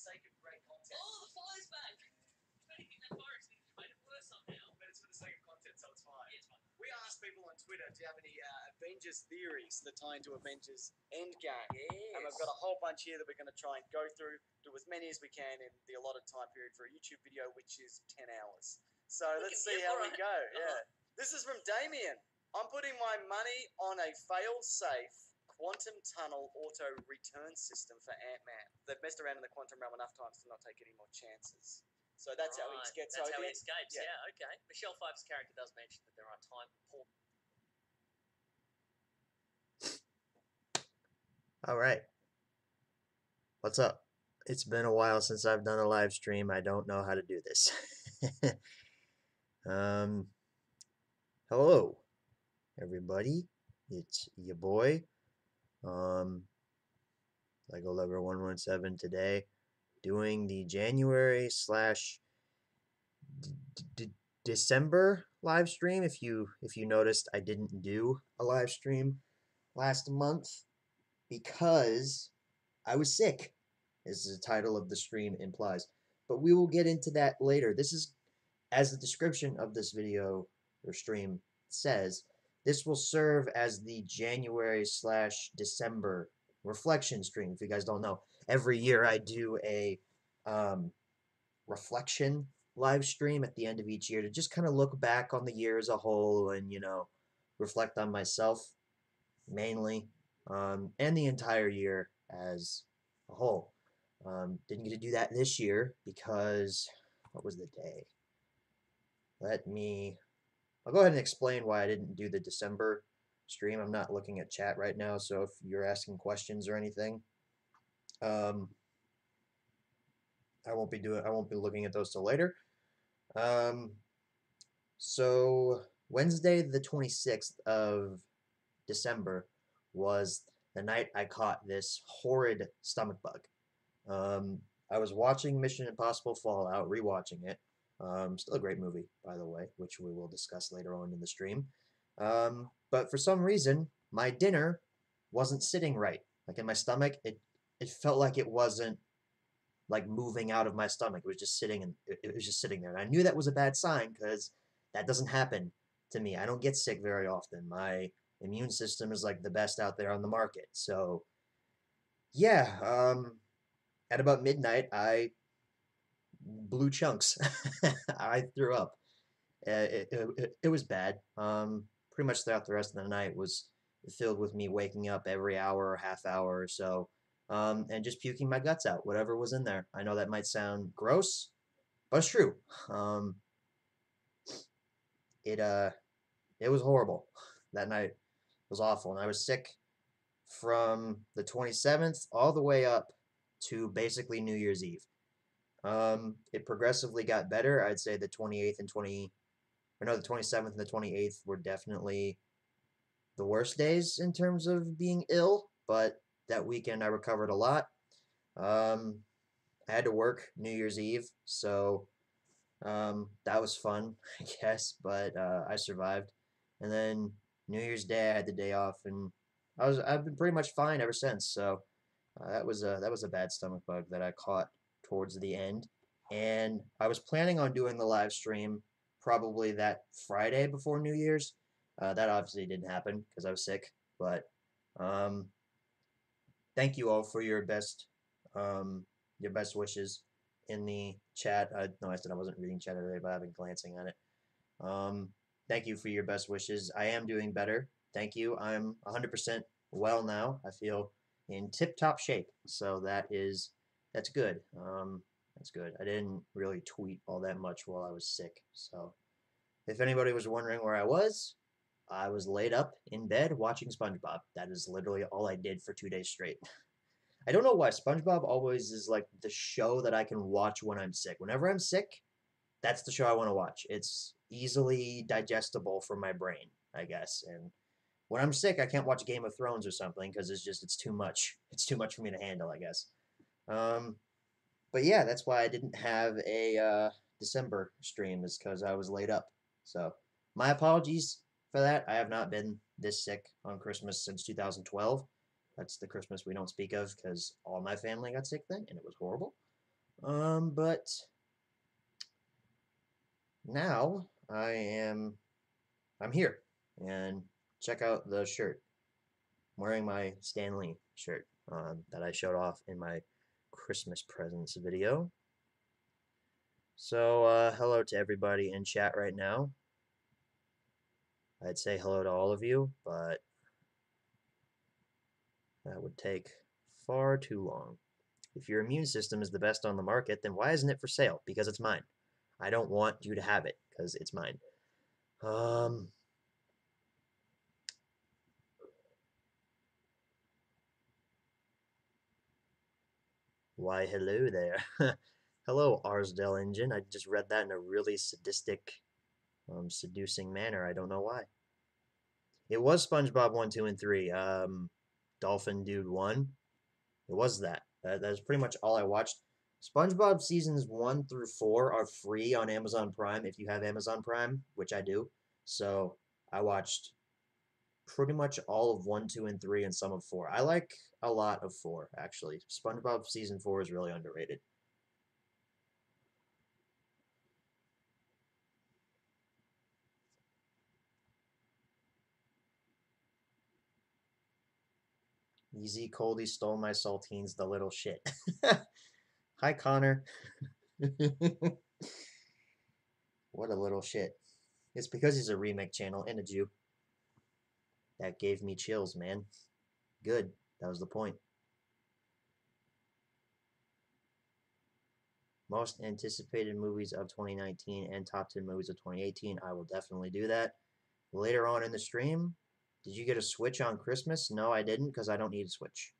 sake of great content. Oh, the fire's back. If anything, that fire extinguisher made it worse somehow. But it's for the sake of content, so it's fine. Yeah, it's fine. We asked people on Twitter, do you have any Avengers theories that tie into Avengers Endgame? Yes. And we've got a whole bunch here that we're going to try and go through, do as many as we can in the allotted time period for a YouTube video, which is 10 hours. So let's see how we go. Yeah. This is from Damien. I'm putting my money on a fail-safe quantum tunnel auto return system for Ant-Man. They've messed around in the quantum realm enough times to not take any more chances. So that's how he gets That's over. how he escapes. Yeah. Okay. Michelle Pfeiffer's character does mention that there are time portals. All right. What's up? It's been a while since I've done a live stream. I don't know how to do this. Hello, everybody. It's your boy, Lego Lover 117 today, doing the January / December live stream. If you noticed, I didn't do a live stream last month because I was sick, as the title of the stream implies. But we will get into that later. This is, as the description of this video or stream says, this will serve as the January / December reflection stream. If you guys don't know, every year I do a reflection live stream at the end of each year to just kind of look back on the year as a whole and, reflect on myself mainly, and the entire year as a whole. Didn't get to do that this year because, what was the day? I'll go ahead and explain why I didn't do the December stream. I'm not looking at chat right now, so if you're asking questions or anything, I won't be looking at those till later. So Wednesday the 26th of December was the night I caught this horrid stomach bug. I was watching Mission Impossible Fallout, rewatching it. Still a great movie, by the way, which we will discuss later on in the stream. But for some reason, my dinner wasn't sitting right. Like in my stomach, it felt like it wasn't like moving out of my stomach. It was just sitting, and it was just sitting there. And I knew that was a bad sign because that doesn't happen to me. I don't get sick very often. My immune system is like the best out there on the market. So yeah, at about midnight, I blew chunks. I threw up. It was bad. Pretty much throughout the rest of the night was filled with me waking up every hour or half hour or so, and just puking my guts out, whatever was in there. I know that might sound gross, but it's true. It was horrible. That night was awful, and I was sick from the 27th all the way up to basically New Year's Eve. It progressively got better. I'd say the 28th and the 27th and the 28th were definitely the worst days in terms of being ill, but that weekend I recovered a lot. I had to work New Year's Eve, so that was fun, I guess, but I survived. And then New Year's Day I had the day off, and I've been pretty much fine ever since. So that was a bad stomach bug that I caught towards the end, and I was planning on doing the live stream probably that Friday before New Year's. That obviously didn't happen because I was sick, but thank you all for your best wishes in the chat. No, I said I wasn't reading chat today, but I've been glancing at it. Thank you for your best wishes. I am doing better. Thank you. I'm 100% well now. I feel in tip-top shape, so that's good. That's good. I didn't really tweet all that much while I was sick, so if anybody was wondering where I was laid up in bed watching SpongeBob. That is literally all I did for 2 days straight. I don't know why SpongeBob always is like the show that I can watch when I'm sick. Whenever I'm sick, that's the show I want to watch. It's easily digestible for my brain, I guess. And when I'm sick, I can't watch Game of Thrones or something because it's too much. It's too much for me to handle, I guess. But yeah, that's why I didn't have a December stream, is because I was laid up. So my apologies for that. I have not been this sick on Christmas since 2012. That's the Christmas we don't speak of because all my family got sick then, and it was horrible. But now I'm here, and check out the shirt. I'm wearing my Stan Lee shirt that I showed off in my Christmas presents video. So hello to everybody in chat right now. I'd say hello to all of you, but that would take far too long. If your immune system is the best on the market, then why isn't it for sale? Because it's mine. I don't want you to have it, because it's mine. Why, hello there. Hello, Arsdale Engine. I just read that in a really sadistic, seducing manner. I don't know why. It was SpongeBob 1, 2, and 3. Dolphin Dude 1. It was that. That's pretty much all I watched. SpongeBob seasons 1 through 4 are free on Amazon Prime if you have Amazon Prime, which I do. So I watched pretty much all of 1, 2, and 3 and some of 4. I like a lot of 4, actually. SpongeBob season 4 is really underrated. Easy Coldy stole my saltines, the little shit. Hi, Connor. What a little shit. It's because he's a remake channel and a Jew. That gave me chills, man. Good. That was the point. Most anticipated movies of 2019 and top 10 movies of 2018. I will definitely do that. Later on in the stream, did you get a Switch on Christmas? No, I didn't, because I don't need a Switch.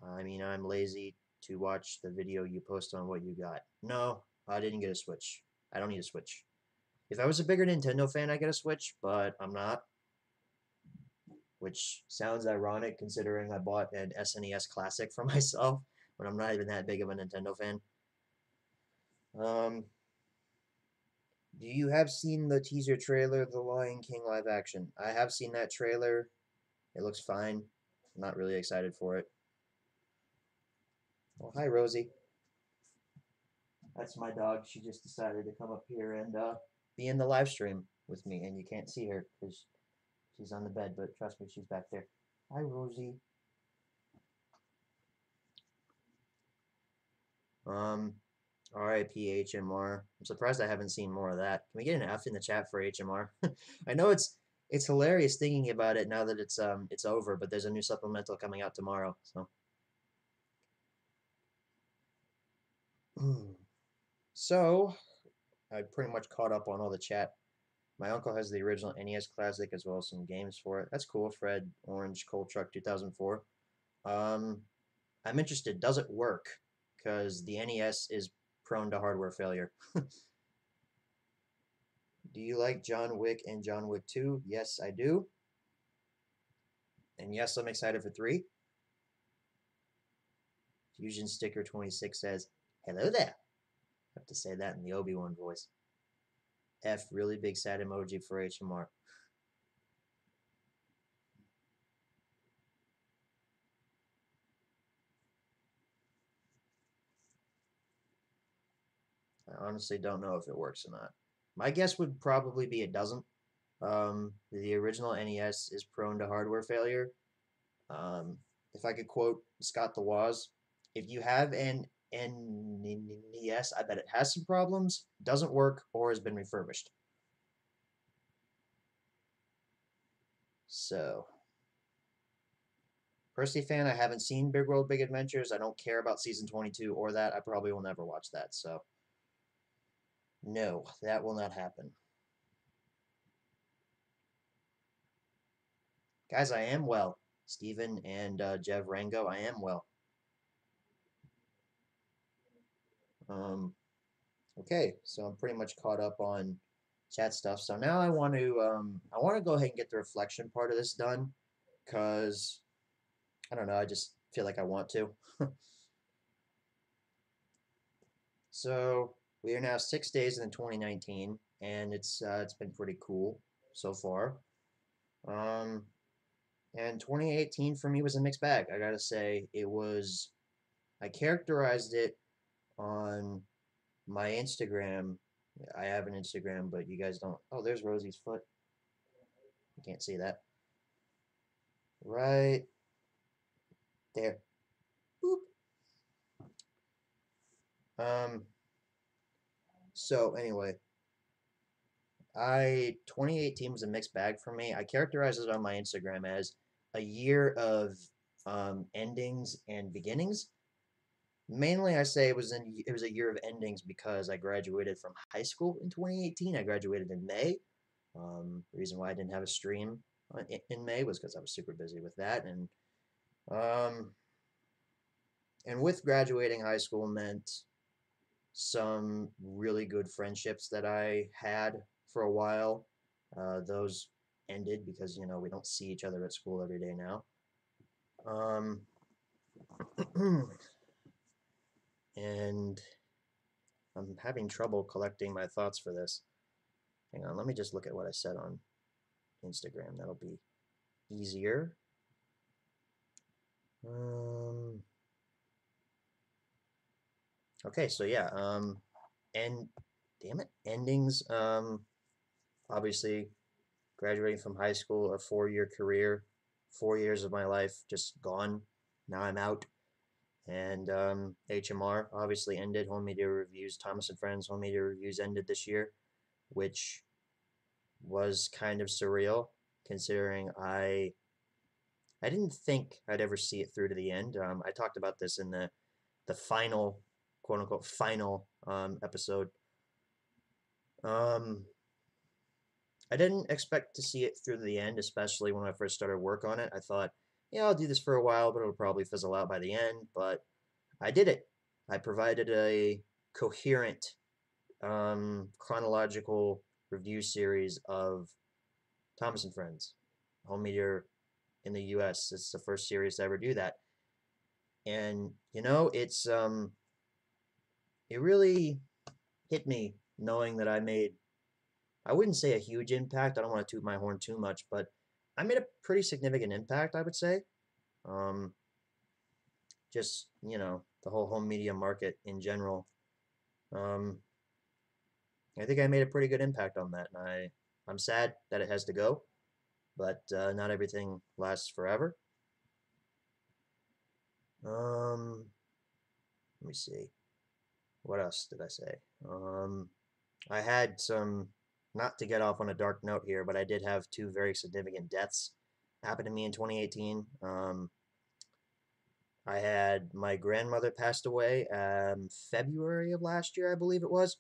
I mean, I'm lazy to watch the video you post on what you got. No, I didn't get a Switch. I don't need a Switch. If I was a bigger Nintendo fan, I'd get a Switch, but I'm not. Which sounds ironic considering I bought an SNES Classic for myself when I'm not even that big of a Nintendo fan. Do you have seen the teaser trailer, The Lion King live action? I have seen that trailer. It looks fine. I'm not really excited for it. Oh, hi, Rosie. That's my dog. She just decided to come up here and be in the live stream with me, and you can't see her because she's on the bed, but trust me, she's back there. Hi, Rosie. RIP HMR. I'm surprised I haven't seen more of that. Can we get an F in the chat for HMR? I know it's hilarious thinking about it now that it's over, but there's a new supplemental coming out tomorrow, so. So, I pretty much caught up on all the chat. My uncle has the original NES Classic as well as some games for it. That's cool, Fred Orange Cold Truck 2004. I'm interested. Does it work? Because the NES is prone to hardware failure. Do you like John Wick and John Wick 2? Yes, I do. And yes, I'm excited for 3. Fusion Sticker 26 says, hello there. I have to say that in the Obi-Wan voice. F, really big sad emoji for HMR. I honestly don't know if it works or not. My guess would probably be it doesn't. The original NES is prone to hardware failure. If I could quote Scott the Woz, if you have an NES, I bet it has some problems, doesn't work, or has been refurbished. So, Percy fan, I haven't seen Big World Big Adventures. I don't care about season 22 or that. I probably will never watch that. So, no, that will not happen. Guys, I am well. Steven and Jev Rango, I am well. Okay, so I'm pretty much caught up on chat stuff. So now I want to go ahead and get the reflection part of this done, cause I don't know, I just feel like I want to. So we are now 6 days in 2019, and it's been pretty cool so far. And 2018 for me was a mixed bag. I gotta say, it was I characterized it on my Instagram. I have an Instagram, but you guys don't. Oh, there's Rosie's foot. You can't see that. Right there. Boop. So anyway, 2018 was a mixed bag for me. I characterized it on my Instagram as a year of endings and beginnings. Mainly, I say it was a year of endings because I graduated from high school in 2018. I graduated in May. The reason why I didn't have a stream in May was because I was super busy with that, um, and with graduating high school meant some really good friendships that I had for a while. Those ended because we don't see each other at school every day now. And I'm having trouble collecting my thoughts for this. Hang on, let me just look at what I said on Instagram. That'll be easier. Okay, so yeah, and damn it, endings. Obviously, graduating from high school, a 4-year career, 4 years of my life just gone. Now I'm out. And HMR obviously ended. Home Media Reviews, Thomas and Friends Home Media Reviews ended this year, which was kind of surreal considering I didn't think I'd ever see it through to the end. I talked about this in the final, quote unquote, final episode. I didn't expect to see it through to the end, especially when I first started work on it. I thought, yeah, I'll do this for a while, but it'll probably fizzle out by the end. But I did it. I provided a coherent, chronological review series of Thomas and Friends, Home Media in the U.S. It's the first series to ever do that, and it's it really hit me knowing that I made, I wouldn't say a huge impact. I don't want to toot my horn too much, but I made a pretty significant impact, I would say. Just the whole home media market in general. I think I made a pretty good impact on that, and I'm sad that it has to go, but not everything lasts forever. Let me see. What else did I say? I had some, not to get off on a dark note here, but I did have 2 very significant deaths happen to me in 2018. I had my grandmother passed away February of last year, I believe it was.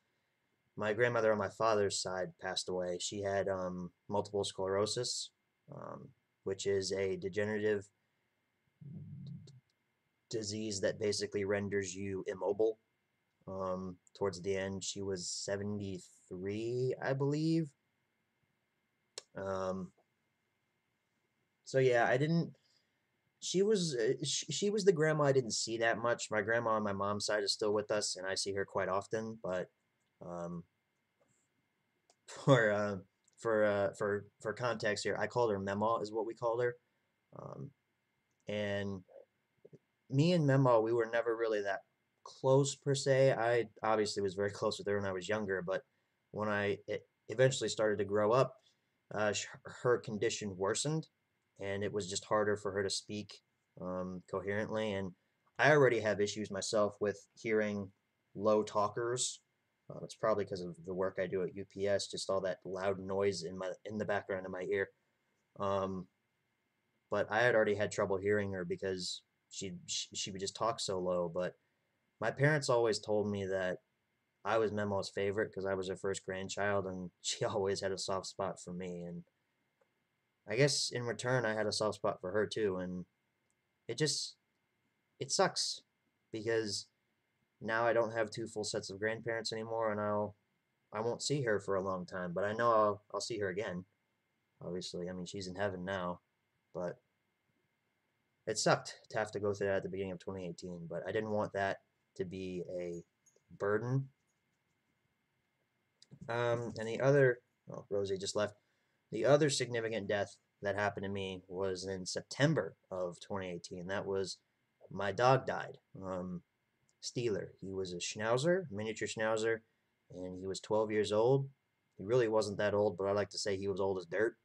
My grandmother on my father's side passed away. She had multiple sclerosis, which is a degenerative disease that basically renders you immobile. Towards the end, she was 73, I believe. So yeah, I didn't. She was the grandma I didn't see that much. My grandma on my mom's side is still with us, and I see her quite often. But for for context here, I called her Mema, is what we called her. And me and Mema, we were never really that close per se. I obviously was very close with her when I was younger, but when I eventually started to grow up, her condition worsened, and it was just harder for her to speak coherently. And I already have issues myself with hearing low talkers. It's probably because of the work I do at UPS, just all that loud noise in the background of my ear. But I had already had trouble hearing her because she would just talk so low. But my parents always told me that I was Memo's favorite because I was her first grandchild, and she always had a soft spot for me. And I guess in return, I had a soft spot for her too. And it sucks because now I don't have 2 full sets of grandparents anymore, and I won't see her for a long time. But I know I'll see her again. Obviously, I mean she's in heaven now, but it sucked to have to go through that at the beginning of 2018. But I didn't want that to be a burden. And the other, oh, Rosie just left. The other significant death that happened to me was in September of 2018. That was my dog died. Steeler. He was a schnauzer, miniature schnauzer, and he was 12 years old. He really wasn't that old, but I like to say he was old as dirt.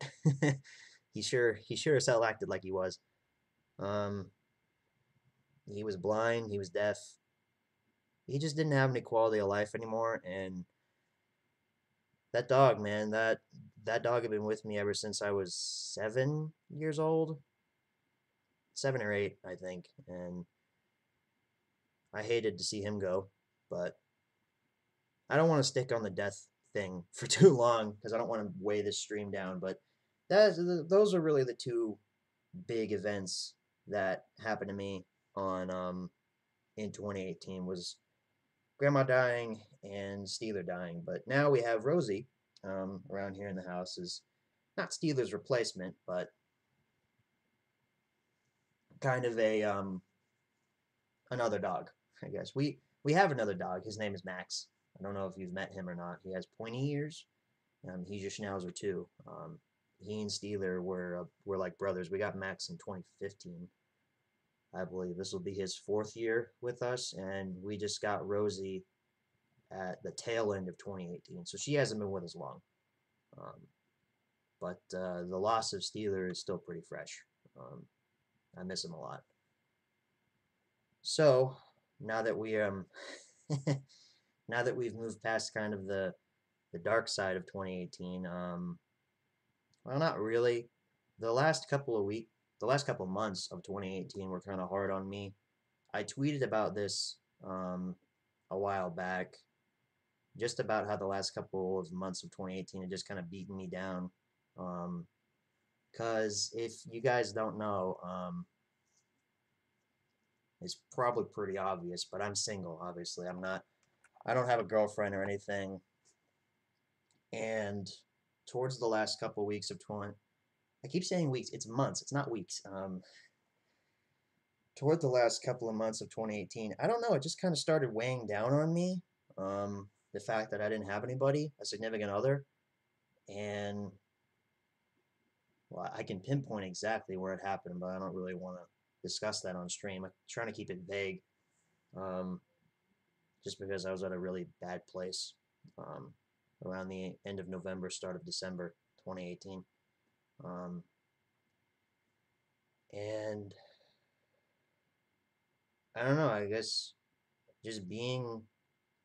He sure as hell acted like he was. Um, he was blind, he was deaf. He just didn't have any quality of life anymore, and that dog, man, that dog had been with me ever since I was 7 years old. 7 or 8, I think, and I hated to see him go, but I don't want to stick on the death thing for too long because I don't want to weigh this stream down. But those are really the two big events that happened to me on in 2018 was Grandma dying and Steeler dying. But now we have Rosie around here in the house is not Steeler's replacement, but kind of a another dog, I guess. We have another dog. His name is Max. I don't know if you've met him or not. He has pointy ears. He's a schnauzer too. He and Steeler were like brothers. We got Max in 2015, I believe. This will be his 4th year with us, and we just got Rosie at the tail end of 2018. So she hasn't been with us long. But the loss of Steeler is still pretty fresh. I miss him a lot. So now that we now that we've moved past kind of the dark side of 2018, well, not really. The last couple of months of 2018 were kind of hard on me. I tweeted about this a while back, just about how the last couple of months of 2018 had just kind of beaten me down. Because if you guys don't know, it's probably pretty obvious, but I'm single, obviously. I don't have a girlfriend or anything. And towards the last couple weeks of I keep saying weeks, it's months, it's not weeks. Toward the last couple of months of 2018, I don't know, it just kind of started weighing down on me. The fact that I didn't have anybody, a significant other, and well, I can pinpoint exactly where it happened, but I don't really want to discuss that on stream. I'm trying to keep it vague, just because I was at a really bad place around the end of November, start of December 2018. And I don't know, I guess just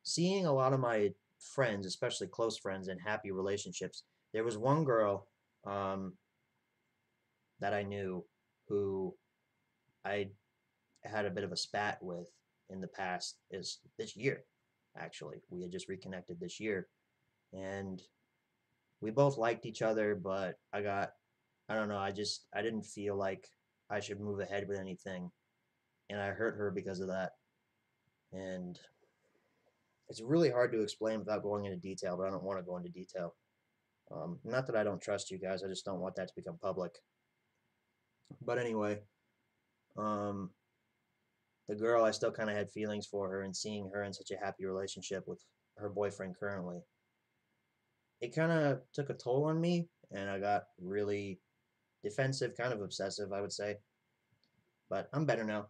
seeing a lot of my friends, especially close friends, in happy relationships. There was one girl that I knew who I had a bit of a spat with in the past is this year. Actually, we had just reconnected this year, and we both liked each other, but I don't know, I didn't feel like I should move ahead with anything, and I hurt her because of that. And it's really hard to explain without going into detail, but I don't want to go into detail. Not that I don't trust you guys, I just don't want that to become public. But anyway, the girl, I still kind of had feelings for her, and seeing her in such a happy relationship with her boyfriend currently, it kind of took a toll on me, and I got really defensive, kind of obsessive, I would say. But I'm better now.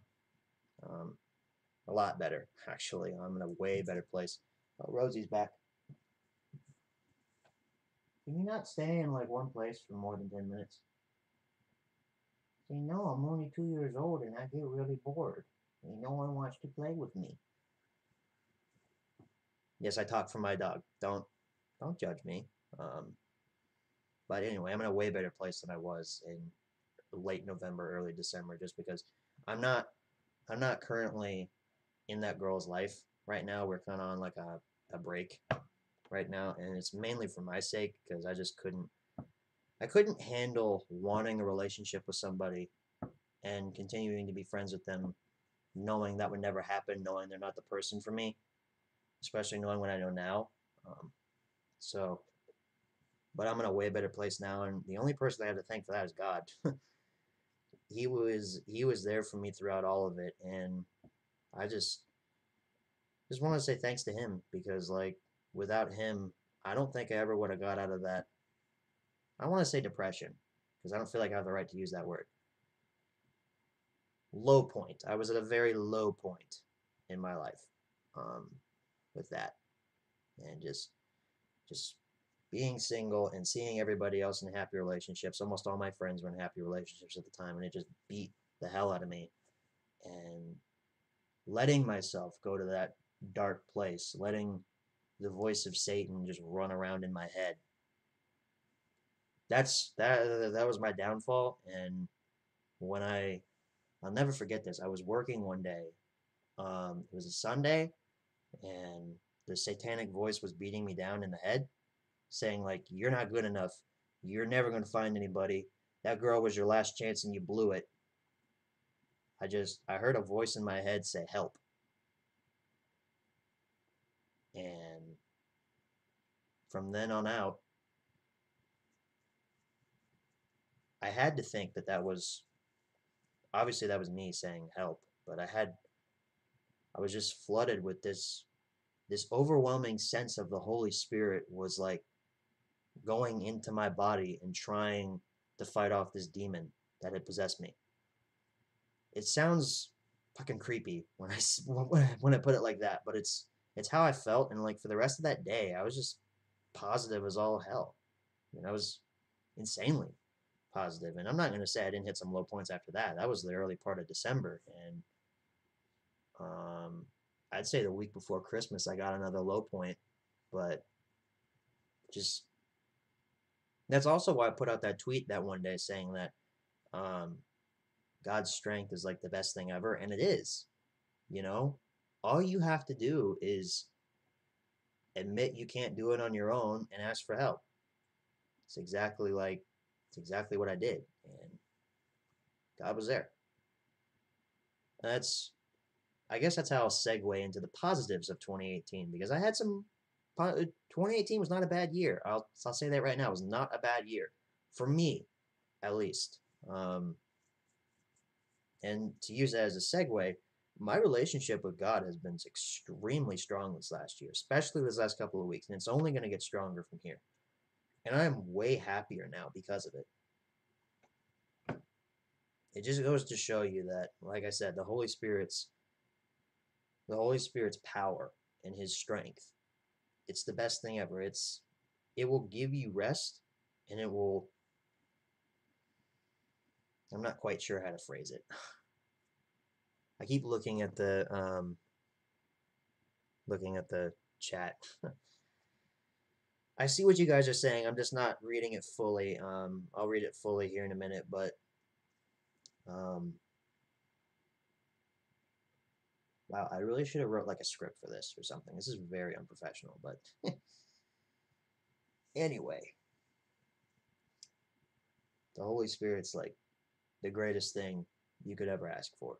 A lot better, actually. I'm in a way better place. Oh, Rosie's back. Can you not stay in like one place for more than 10 minutes? See, no, I'm only 2 years old and I get really bored. And no one wants to play with me. Yes, I talk for my dog. Don't judge me. But anyway, I'm in a way better place than I was in late November, early December, just because I'm not currently in that girl's life right now. We're kind of on like a break right now, and it's mainly for my sake because I couldn't handle wanting a relationship with somebody and continuing to be friends with them, knowing that would never happen, knowing they're not the person for me, especially knowing what I know now. But I'm in a way better place now, and the only person I have to thank for that is God. He was there for me throughout all of it, and I just want to say thanks to him, because like without him, I don't think I ever would have got out of that. I want to say depression, because I don't feel like I have the right to use that word. Low point. I was at a very low point in my life. with that, and just being single and seeing everybody else in happy relationships. Almost all my friends were in happy relationships at the time, and it just beat the hell out of me. And letting myself go to that dark place, letting the voice of Satan just run around in my head. That was my downfall. And when I'll never forget this. I was working one day. It was a Sunday, and the satanic voice was beating me down in the head, saying like, "You're not good enough. You're never gonna find anybody. That girl was your last chance, and you blew it." I heard a voice in my head say, "Help," and from then on out, I had to think that was obviously that was me saying help, but I was just flooded with this overwhelming sense of the Holy Spirit was like going into my body and trying to fight off this demon that had possessed me. It sounds fucking creepy when I put it like that, but it's how I felt, and like for the rest of that day, I was just positive as all hell. I mean, I was insanely positive, and I'm not going to say I didn't hit some low points after that. That was the early part of December, and I'd say the week before Christmas I got another low point, but just that's also why I put out that tweet that one day saying that um, God's strength is like the best thing ever, and it is. You know, all you have to do is admit you can't do it on your own and ask for help. It's exactly what I did, and God was there. And I guess that's how I'll segue into the positives of 2018, because I had some. 2018 was not a bad year. I'll say that right now. It was not a bad year for me, at least. And to use that as a segue, my relationship with God has been extremely strong this last year, especially this last couple of weeks, and it's only going to get stronger from here. And I am way happier now because of it. It just goes to show you that, like I said, the Holy Spirit's power and His strength. It's the best thing ever. It will give you rest, and it will. I'm not quite sure how to phrase it. I keep looking at the chat. I see what you guys are saying. I'm just not reading it fully. I'll read it fully here in a minute, but wow, I really should have wrote like a script for this or something. This is very unprofessional, but anyway, the Holy Spirit's like the greatest thing you could ever ask for,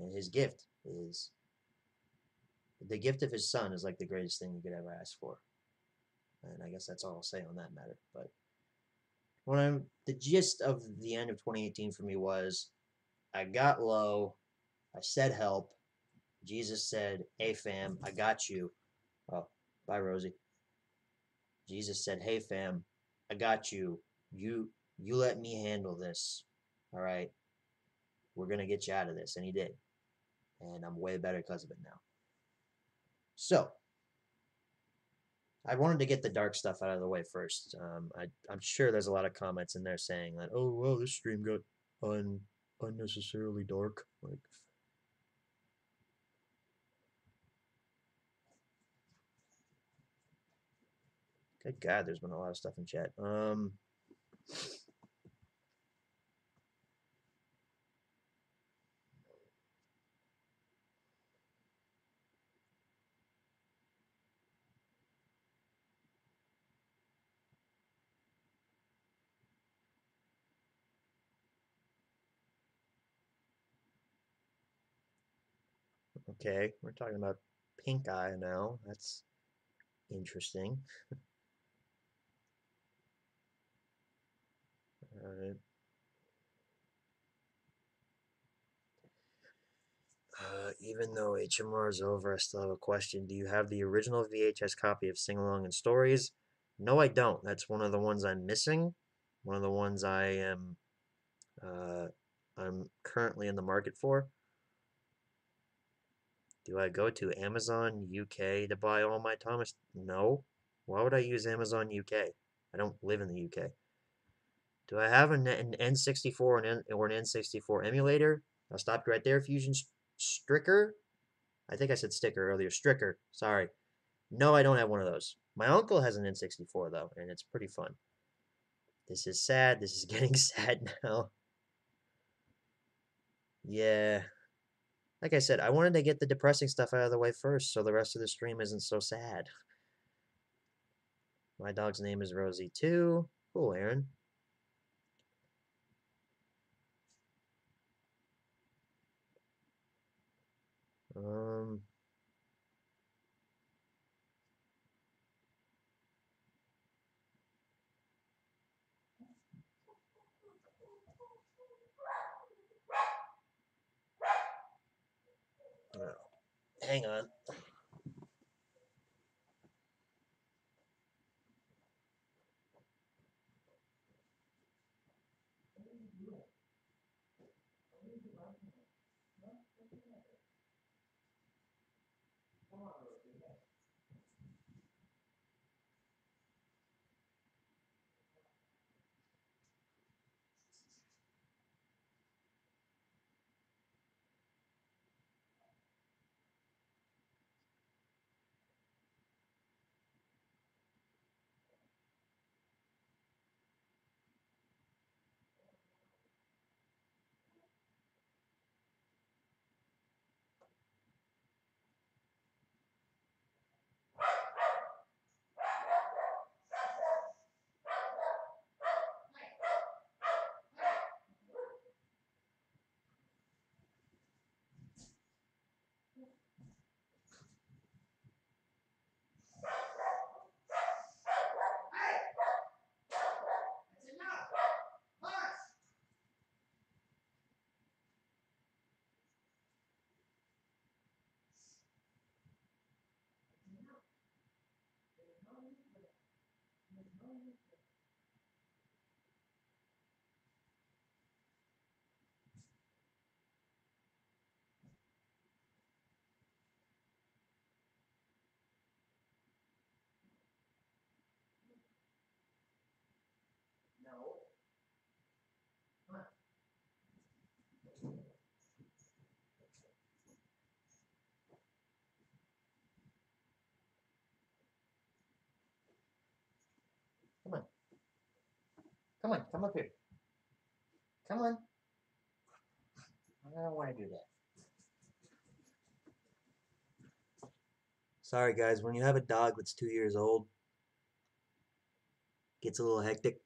and His gift is the gift of His Son is like the greatest thing you could ever ask for. And I guess that's all I'll say on that matter. But the gist of the end of 2018 for me was I got low, I said help, Jesus said, "Hey fam, I got you." Oh, bye Rosie. Jesus said, "Hey fam, I got you. You let me handle this. All right, we're gonna get you out of this," and He did, and I'm way better because of it now. So I wanted to get the dark stuff out of the way first. I'm sure there's a lot of comments in there saying that, "Oh well, this stream got unnecessarily dark." Like, good God, there's been a lot of stuff in chat. Okay, we're talking about pink eye now. That's interesting. All right. Even though HMR is over, I still have a question. Do you have the original VHS copy of Sing Along and Stories? No, I don't. That's one of the ones I'm missing. One of the ones I'm currently in the market for. Do I go to Amazon UK to buy all my Thomas? No. Why would I use Amazon UK? I don't live in the UK. Do I have an N64 or an N64 emulator? I'll stop you right there. Fusion Stricker? I think I said sticker earlier. Stricker. Sorry. No, I don't have one of those. My uncle has an N64, though, and it's pretty fun. This is sad. This is getting sad now. Yeah. Like I said, I wanted to get the depressing stuff out of the way first, so the rest of the stream isn't so sad. My dog's name is Rosie, too. Cool, Aaron. Um... Hang on. Come on. Come on, come up here. Come on. I don't want to do that. Sorry, guys. When you have a dog that's 2 years old, gets a little hectic.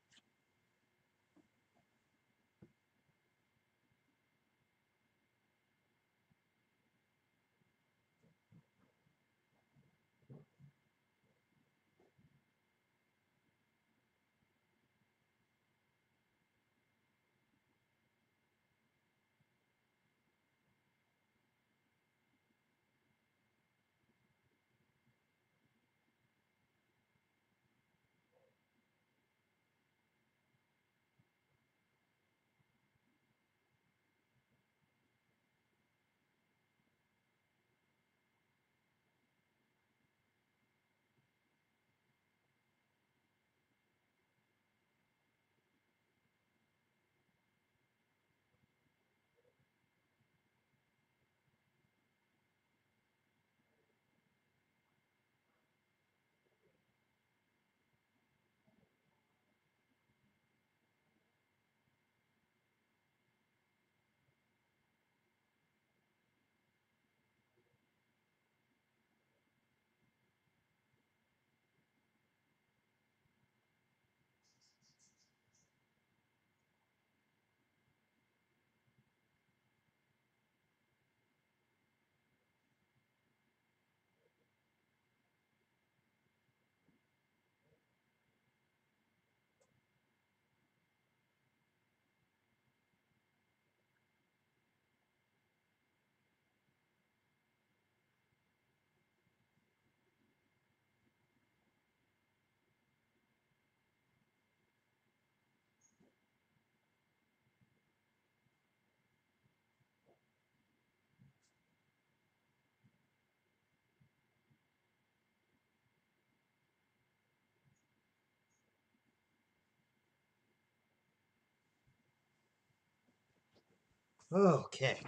Okay.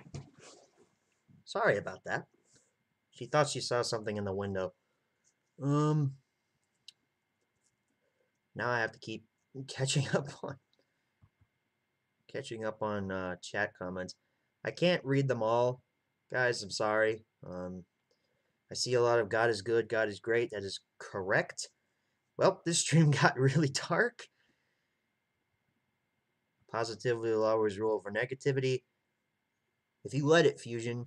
Sorry about that. She thought she saw something in the window. Now I have to keep catching up on chat comments. I can't read them all, guys. I'm sorry. I see a lot of God is good, God is great. That is correct. Well, this stream got really dark. Positivity will always rule over negativity. If you let it, Fusion.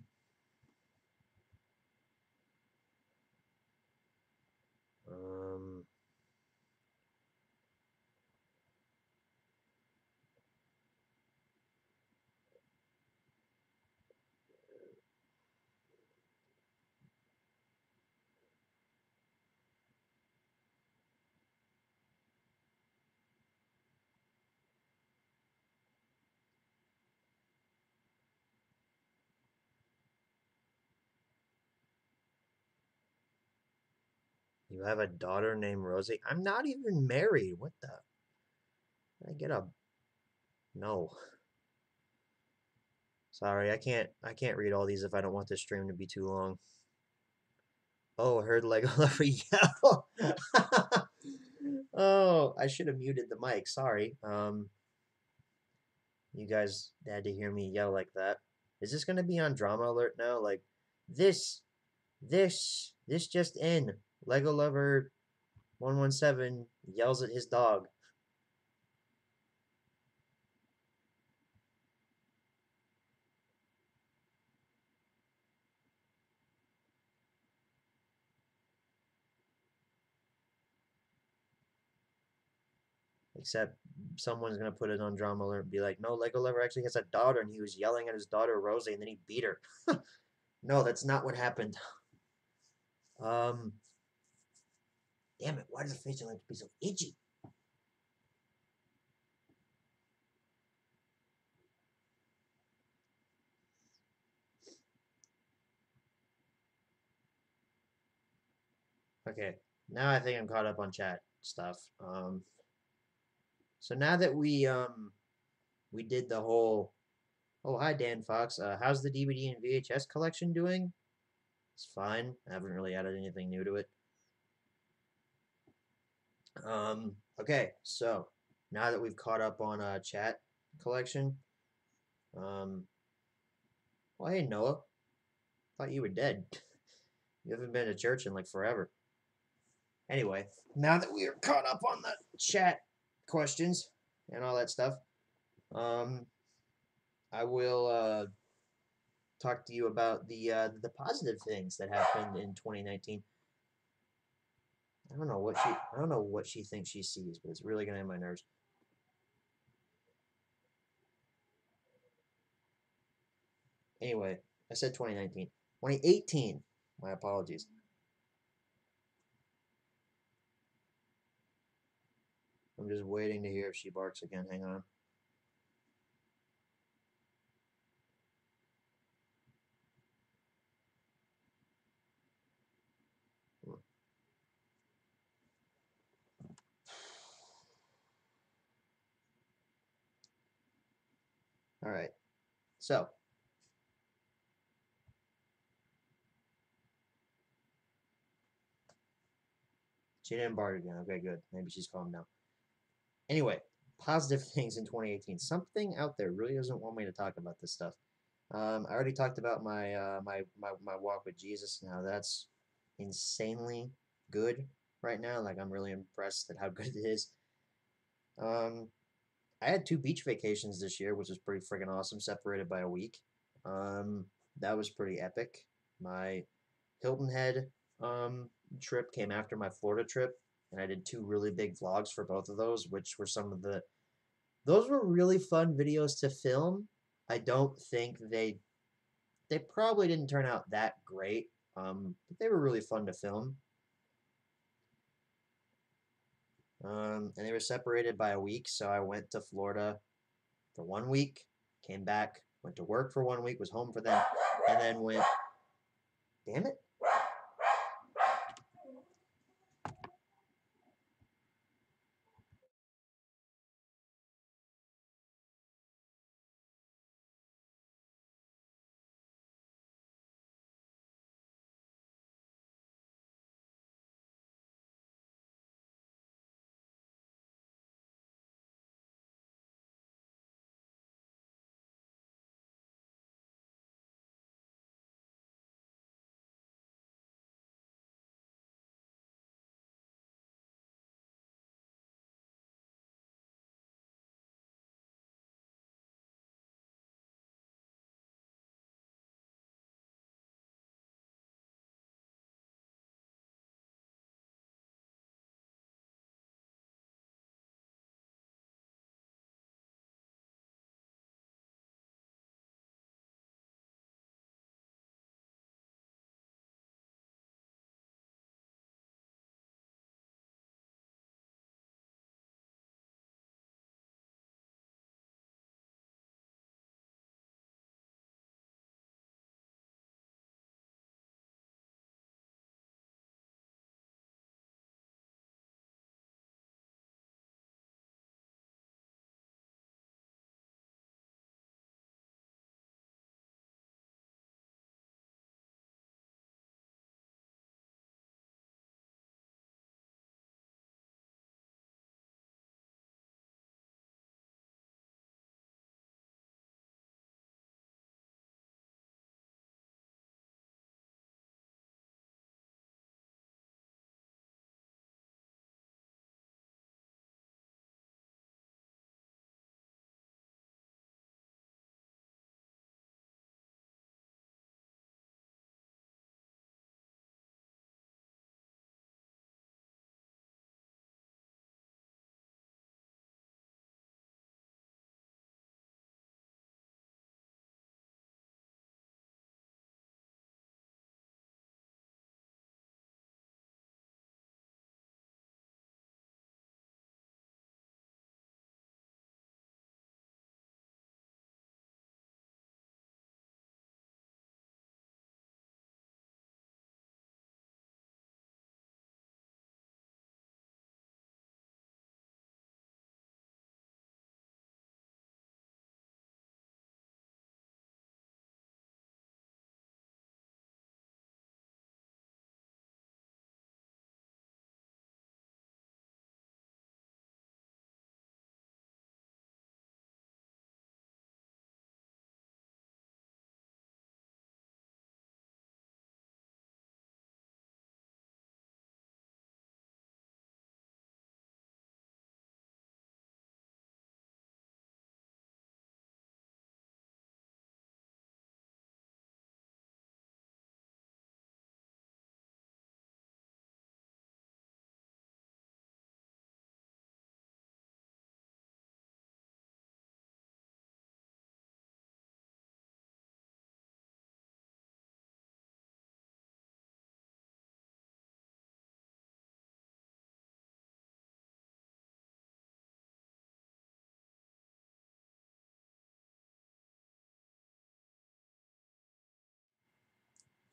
You have a daughter named Rosie? I'm not even married. What the? I get a... No. Sorry, I can't read all these if I don't want this stream to be too long. Oh, I heard Lego Lover yell. Oh, I should have muted the mic. Sorry. You guys had to hear me yell like that. Is this gonna be on Drama Alert now? Like, this just in. Lego Lover 117 yells at his dog. Except someone's gonna put it on Drama Alert and be like, no, Lego Lover actually has a daughter and he was yelling at his daughter Rosie and then he beat her. No, that's not what happened. Damn it, why does the face like to be so itchy? Okay, now I think I'm caught up on chat stuff. So now that we did the whole... Oh, hi Dan Fox. How's the DVD and VHS collection doing? It's fine. I haven't really added anything new to it. Okay, so now that we've caught up on chat collection, well, hey Noah, thought you were dead. You haven't been to church in like forever. Anyway, now that we are caught up on the chat questions and all that stuff, I will talk to you about the positive things that happened in 2019. I don't know what she thinks she sees, but it's really gonna end my nerves. Anyway, I said 2019. 2018. My apologies. I'm just waiting to hear if she barks again. Hang on. All right. So, she didn't bark again. Okay, good. Maybe she's calmed down. Anyway, positive things in 2018. Something out there really doesn't want me to talk about this stuff. I already talked about my my walk with Jesus and how that's insanely good right now. Like, I'm really impressed at how good it is. I had 2 beach vacations this year, which was pretty freaking awesome, separated by a week. That was pretty epic. My Hilton Head trip came after my Florida trip, and I did 2 really big vlogs for both of those, which were those were really fun videos to film. I don't think they probably didn't turn out that great, but they were really fun to film. And they were separated by a week, so I went to Florida for 1 week, came back, went to work for 1 week, was home for that, and then went... Damn it.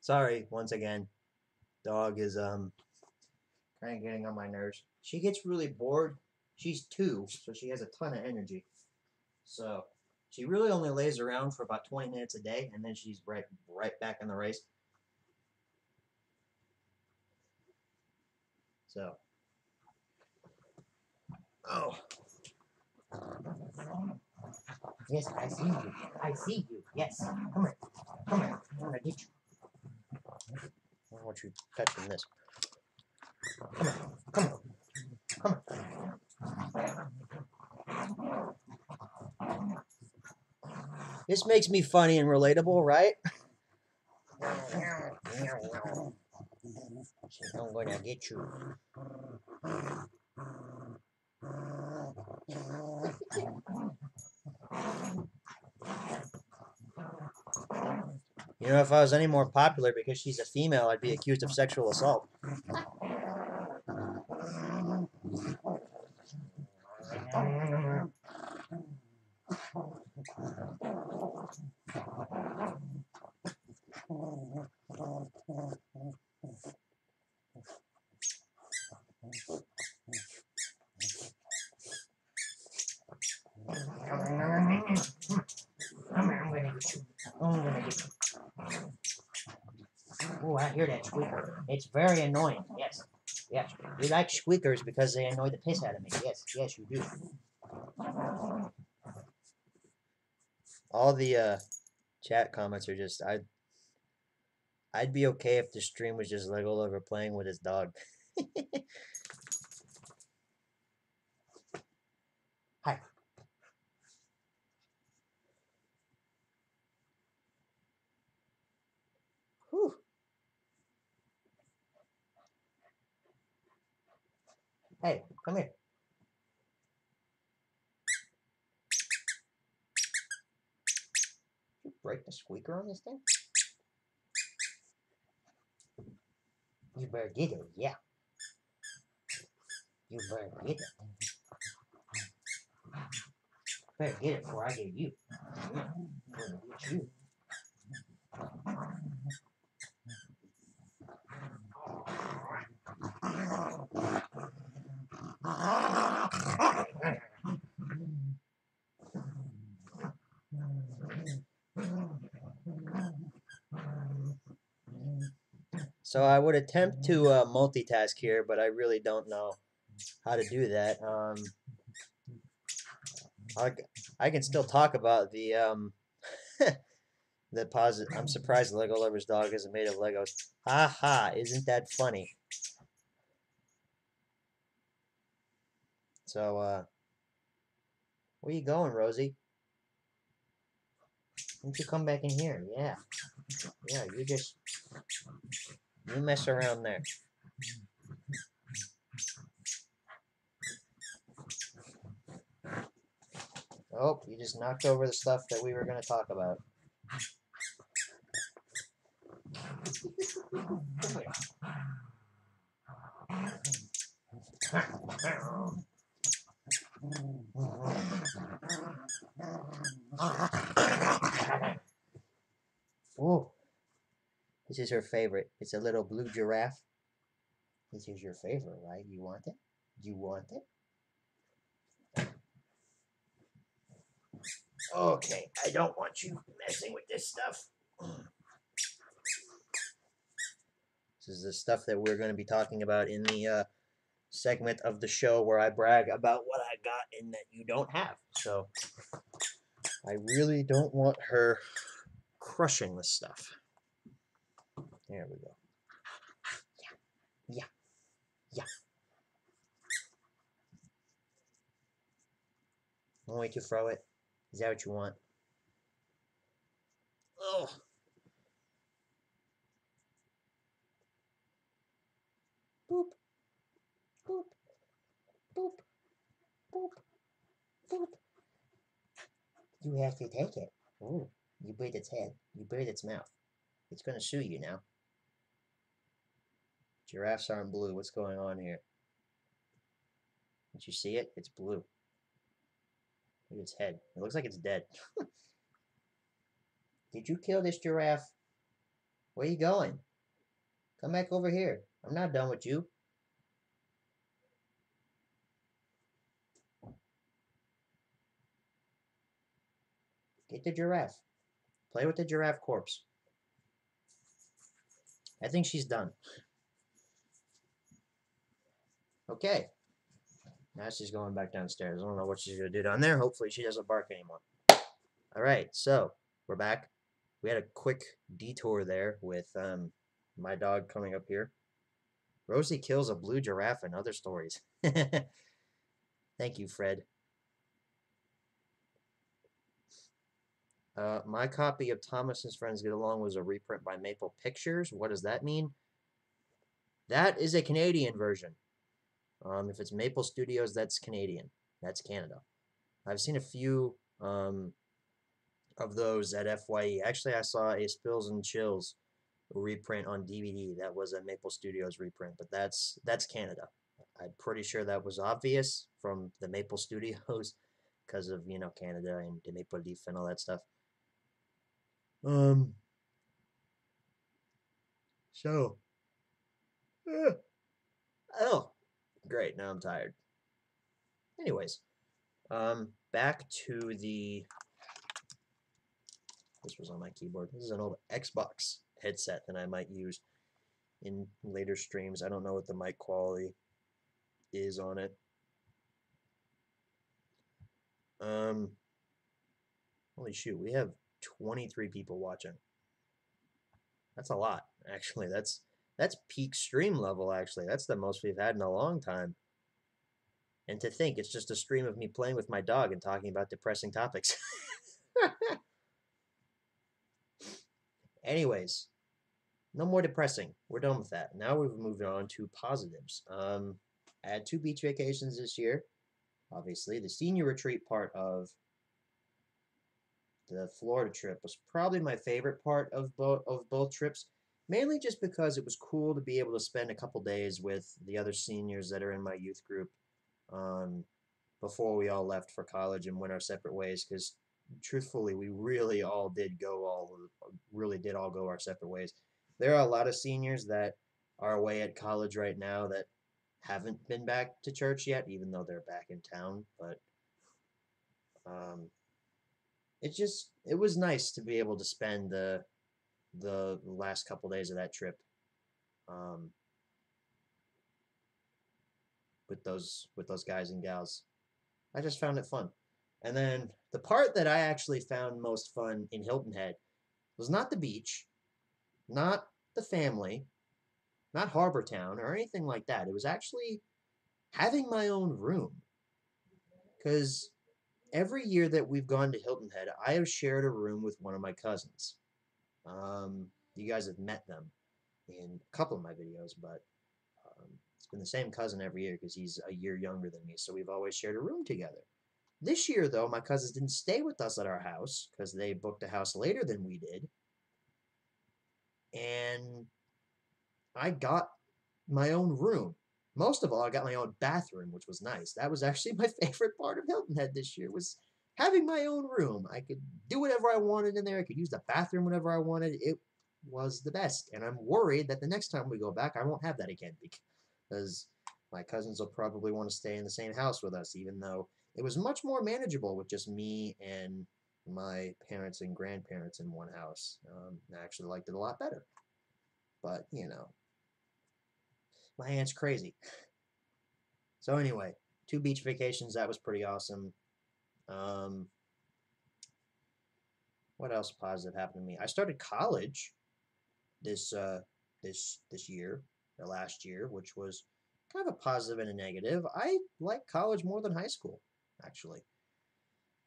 Sorry, once again. Dog is kind of getting on my nerves. She gets really bored. She's 2, so she has a ton of energy. So she really only lays around for about 20 minutes a day, and then she's right back in the race. So, oh. Yes, I see you. I see you. Yes. Come here. Come here. I'm gonna get you. I don't want you touching this. Come here. Come here. Come here. This makes me funny and relatable, right? I'm gonna get you. You know, if I was any more popular because she's a female, I'd be accused of sexual assault. Oh, I hear that squeaker. It's very annoying. Yes. Yes. You like squeakers because they annoy the piss out of me. Yes. Yes, you do. All the chat comments are just I'd be okay if the stream was just Lego Lover playing with his dog. Hi. Whew. Hey, come here. Did you break the squeaker on this thing? You better get it, yeah. You better get it. Better get it before I get you. Yeah, I'm gonna get you. So I would attempt to multitask here, but I really don't know how to do that. I can still talk about the the positive. I'm surprised the Lego Lover's dog isn't made of Legos. Ha ha! Isn't that funny? So where you going, Rosie? Why don't you come back in here? Yeah, yeah. You mess around there. Oh, you just knocked over the stuff that we were going to talk about. Oh, this is her favorite. It's a little blue giraffe. This is your favorite, right? You want it? You want it? Okay, I don't want you messing with this stuff. This is the stuff that we're going to be talking about in the segment of the show where I brag about what I got and that you don't have. So I really don't want her crushing this stuff. There we go. Yeah. Yeah. Want me to throw it? Is that what you want? Oh. Boop. Boop. Boop. Boop. Boop. You have to take it. Ooh. You bit its head. You bit its mouth. It's going to sue you now. Giraffes aren't blue. What's going on here? Did you see it? It's blue. Look at its head. It looks like it's dead. Did you kill this giraffe? Where you going? Come back over here. I'm not done with you. Get the giraffe. Play with the giraffe corpse. I think she's done. Okay. Now she's going back downstairs. I don't know what she's going to do down there. Hopefully she doesn't bark anymore. Alright, so we're back. We had a quick detour there with my dog coming up here. Rosie kills a blue giraffe and other stories. Thank you, Fred. My copy of Thomas and His Friends Get Along was a reprint by Maple Pictures. What does that mean? That is a Canadian version. If it's Maple Studios, that's Canadian. That's Canada. I've seen a few of those at FYE. Actually, I saw a Spills and Chills reprint on DVD. That was a Maple Studios reprint, but that's Canada. I'm pretty sure that was obvious from the Maple Studios because of, you know, Canada and the Maple Leaf and all that stuff. So, oh, great. Now I'm tired. Anyways, back to the. This was on my keyboard. This is an old Xbox headset that I might use in later streams. I don't know what the mic quality is on it. Holy shoot, we have 23 people watching. That's a lot, actually. That's peak stream level, actually. That's the most we've had in a long time. And to think, it's just a stream of me playing with my dog and talking about depressing topics. Anyways, no more depressing. We're done with that. Now we've moved on to positives. I had 2 beach vacations this year. Obviously, the senior retreat part of the Florida trip was probably my favorite part of both trips, mainly just because it was cool to be able to spend a couple days with the other seniors that are in my youth group before we all left for college and went our separate ways, because truthfully, we really all go our separate ways. There are a lot of seniors that are away at college right now that haven't been back to church yet, even though they're back in town. But it was nice to be able to spend the last couple days of that trip with those guys and gals. I just found it fun. And then the part that I actually found most fun in Hilton Head was not the beach, not the family, not Harbor Town or anything like that. It was actually having my own room. Because every year that we've gone to Hilton Head, I have shared a room with one of my cousins. You guys have met them in a couple of my videos, but it's been the same cousin every year because he's a year younger than me, so we've always shared a room together. This year, though, my cousins didn't stay with us at our house because they booked a house later than we did. And I got my own room. Most of all, I got my own bathroom, which was nice. That was actually my favorite part of Hilton Head this year, was having my own room. I could do whatever I wanted in there. I could use the bathroom whenever I wanted. It was the best. And I'm worried that the next time we go back, I won't have that again because my cousins will probably want to stay in the same house with us, even though it was much more manageable with just me and my parents and grandparents in one house. I actually liked it a lot better. But, you know, my aunt's crazy. So anyway, 2 beach vacations. That was pretty awesome. What else positive happened to me? I started college this year, or last year, which was kind of a positive and a negative. I like college more than high school, actually.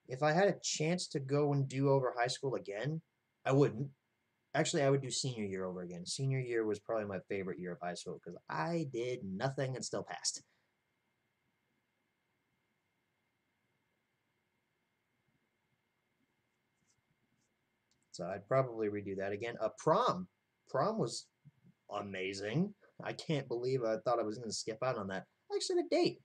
If I had a chance to go and do over high school again, I wouldn't. Actually, I would do senior year over again. Senior year was probably my favorite year of high school because I did nothing and still passed. So I'd probably redo that again. Prom was amazing. I can't believe I thought I was going to skip out on that. I actually had a date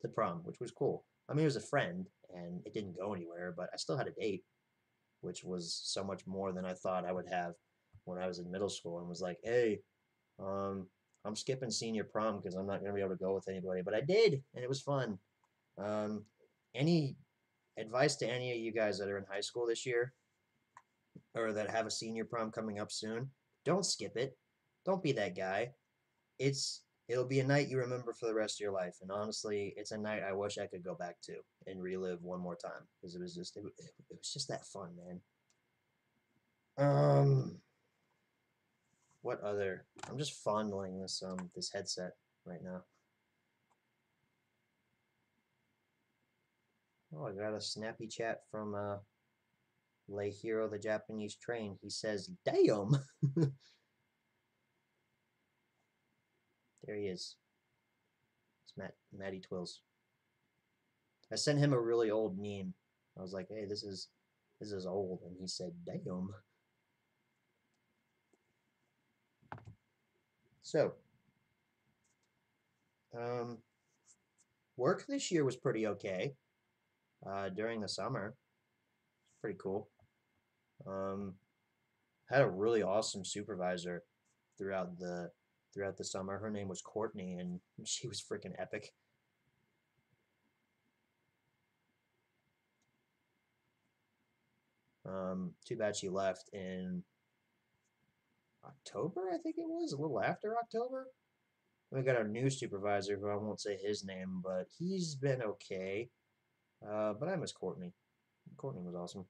to prom, which was cool. I mean, it was a friend, and it didn't go anywhere, but I still had a date, which was so much more than I thought I would have. when I was in middle school and was like, "Hey, I'm skipping senior prom because I'm not gonna be able to go with anybody," but I did, and it was fun. Um, any advice to any of you guys that are in high school this year or that have a senior prom coming up soon? Don't skip it. Don't be that guy. It'll be a night you remember for the rest of your life, and honestly, it's a night I wish I could go back to and relive one more time because it was just that fun, man. What other? I'm just fondling this headset right now. Oh, I got a snappy chat from Lei Hero, the Japanese train. He says, "Damn." There he is. It's Matty Twills. I sent him a really old meme. I was like, "Hey, this is old," and he said, "Damn." So, work this year was pretty okay. During the summer, it's pretty cool. Had a really awesome supervisor throughout the summer. Her name was Courtney, and she was freaking epic. Too bad she left in October, I think it was, a little after October. We got our new supervisor, who I won't say his name, but he's been okay. But I miss Courtney. Courtney was awesome.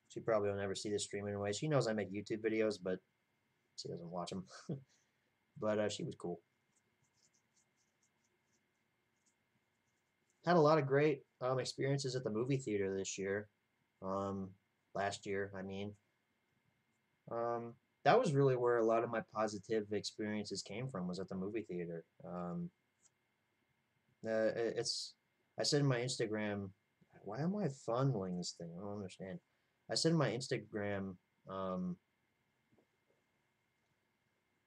She probably will never see this stream anyway. She knows I make YouTube videos, but she doesn't watch them. But she was cool. Had a lot of great experiences at the movie theater this year. Last year, I mean. That was really where a lot of my positive experiences came from, was at the movie theater. It's I said in my Instagram, why am I fondling this thing? I don't understand. I said in my Instagram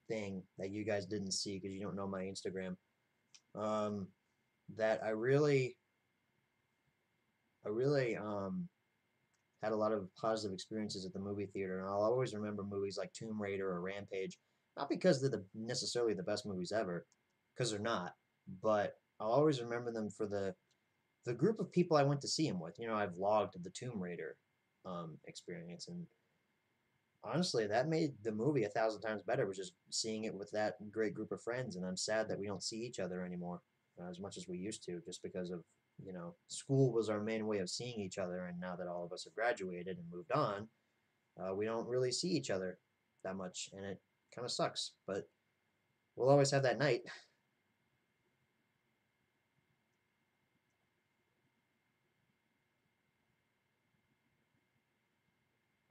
thing that you guys didn't see because you don't know my Instagram, that I really had a lot of positive experiences at the movie theater, and I'll always remember movies like Tomb Raider or Rampage, not because they're necessarily the best movies ever, because they're not, but I'll always remember them for the group of people I went to see them with. You know, I vlogged the Tomb Raider experience, and honestly, that made the movie 1,000 times better. Was just seeing it with that great group of friends, and I'm sad that we don't see each other anymore as much as we used to, just because of, school was our main way of seeing each other, and now that all of us have graduated and moved on, we don't really see each other that much, and it kind of sucks. But we'll always have that night.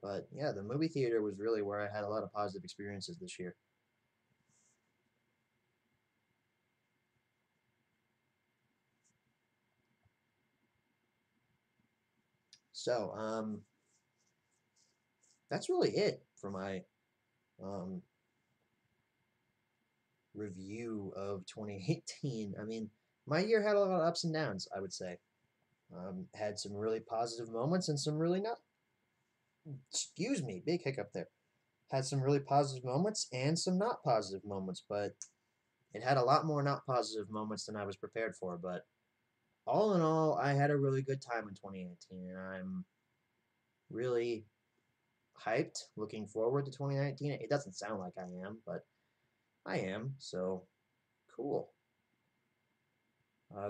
But yeah, the movie theater was really where I had a lot of positive experiences this year. So, that's really it for my review of 2018. I mean, my year had a lot of ups and downs, I would say. Had some really positive moments and some really not. Excuse me, big hiccup there. Had some really positive moments and some not positive moments, but it had a lot more not positive moments than I was prepared for. But all in all, I had a really good time in 2018, and I'm really hyped, looking forward to 2019. It doesn't sound like I am, but I am, so cool.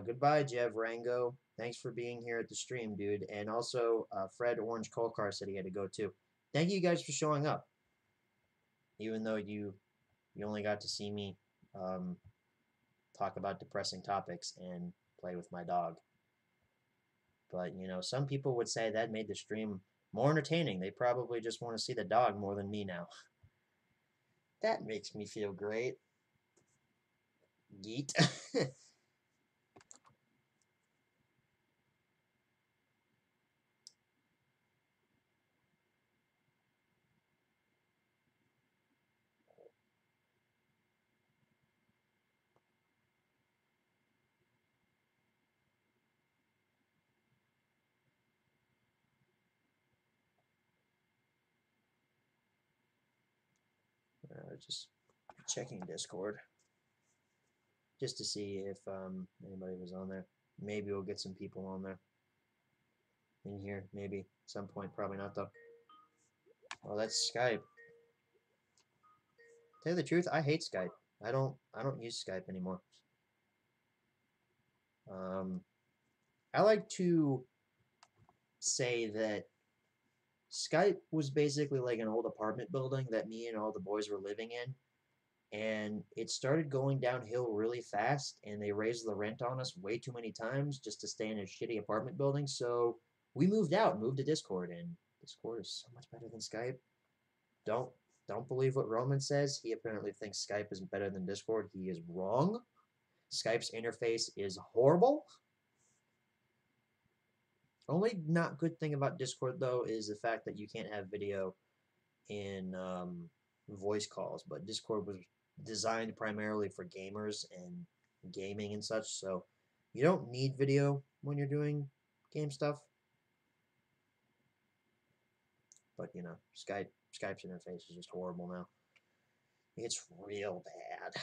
Goodbye, Jev Rango. Thanks for being here at the stream, dude. And also, Fred Orange Colcar said he had to go too. Thank you guys for showing up. Even though you only got to see me talk about depressing topics and play with my dog. But, some people would say that made the stream more entertaining. They probably just want to see the dog more than me now. That makes me feel great. Yeet. just checking Discord just to see if anybody was on there. Maybe we'll get some people on there in here. Maybe at some point. Probably not though. Oh, that's Skype. Tell you the truth, I hate Skype. I don't use Skype anymore. I like to say that Skype was basically like an old apartment building that me and all the boys were living in, and it started going downhill really fast, and they raised the rent on us way too many times just to stay in a shitty apartment building, so we moved out, moved to Discord, and Discord is so much better than Skype. Don't believe what Roman says. He apparently thinks Skype is better than Discord. He is wrong. Skype's interface is horrible. Only not good thing about Discord, though, is the fact that you can't have video in voice calls. But Discord was designed primarily for gamers and gaming and such, so you don't need video when you're doing game stuff. But, you know, Skype's interface is just horrible now. It's real bad.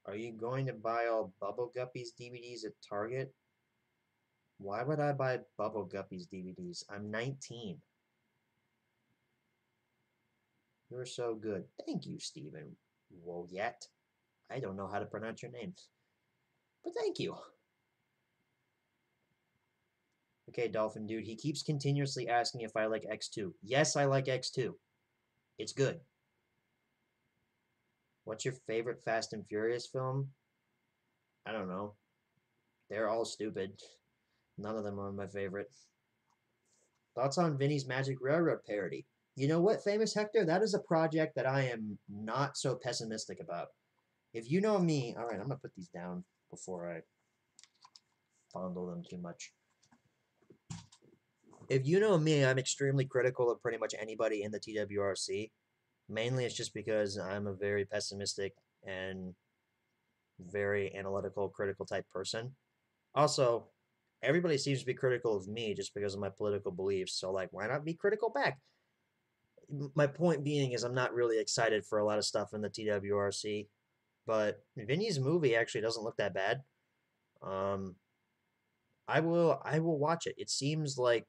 Are you going to buy all Bubble Guppies DVDs at Target? Why would I buy Bubble Guppies DVDs? I'm 19. You're so good. Thank you, Steven Woyet. I don't know how to pronounce your name. But thank you. Okay, Dolphin Dude. He keeps continuously asking if I like X2. Yes, I like X2. It's good. What's your favorite Fast and Furious film? I don't know. They're all stupid. None of them are my favorite. Thoughts on Vinny's Magic Railroad parody? You know what, Famous Hector? That is a project that I am not so pessimistic about. If you know me... Alright, I'm going to put these down before I fondle them too much. If you know me, I'm extremely critical of pretty much anybody in the TWRC. Mainly it's just because I'm a very pessimistic and very analytical, critical type person. Also, everybody seems to be critical of me just because of my political beliefs, so like, why not be critical back? My point being is I'm not really excited for a lot of stuff in the TWRC, but Vinny's movie actually doesn't look that bad. I will watch it. It seems like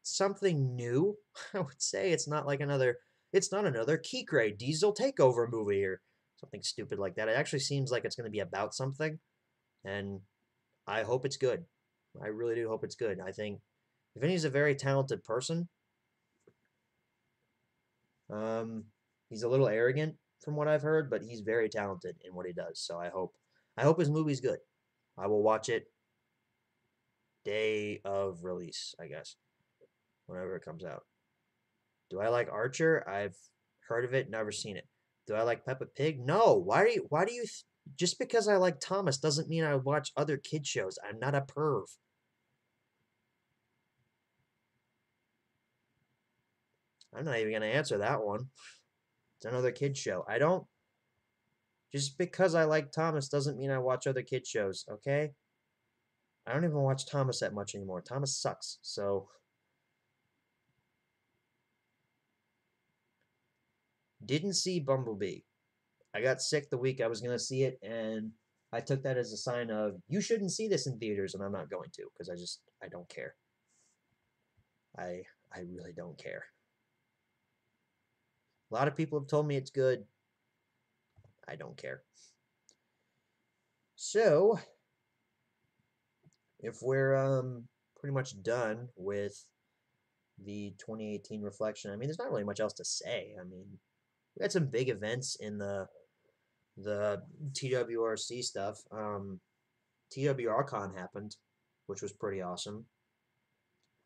something new, I would say. It's not another Kikre Diesel takeover movie or something stupid like that. It actually seems like it's going to be about something, and I hope it's good. I really do hope it's good. I think Vinny's a very talented person. He's a little arrogant from what I've heard, but he's very talented in what he does. So I hope his movie's good. I will watch it day of release, I guess, whenever it comes out. Do I like Archer? I've heard of it, never seen it. Do I like Peppa Pig? No. Why do you just because I like Thomas doesn't mean I watch other kid shows. I'm not a perv. I'm not even going to answer that one. It's another kid show. Just because I like Thomas doesn't mean I watch other kid shows, okay? I don't even watch Thomas that much anymore. Thomas sucks, so... Didn't see Bumblebee. I got sick the week I was going to see it, and I took that as a sign of, you shouldn't see this in theaters, and I'm not going to, because I don't care. I really don't care. A lot of people have told me it's good. I don't care. So, if we're pretty much done with the 2018 reflection, I mean, there's not really much else to say. I mean, we had some big events in the TWRC stuff. TWRCon happened, which was pretty awesome.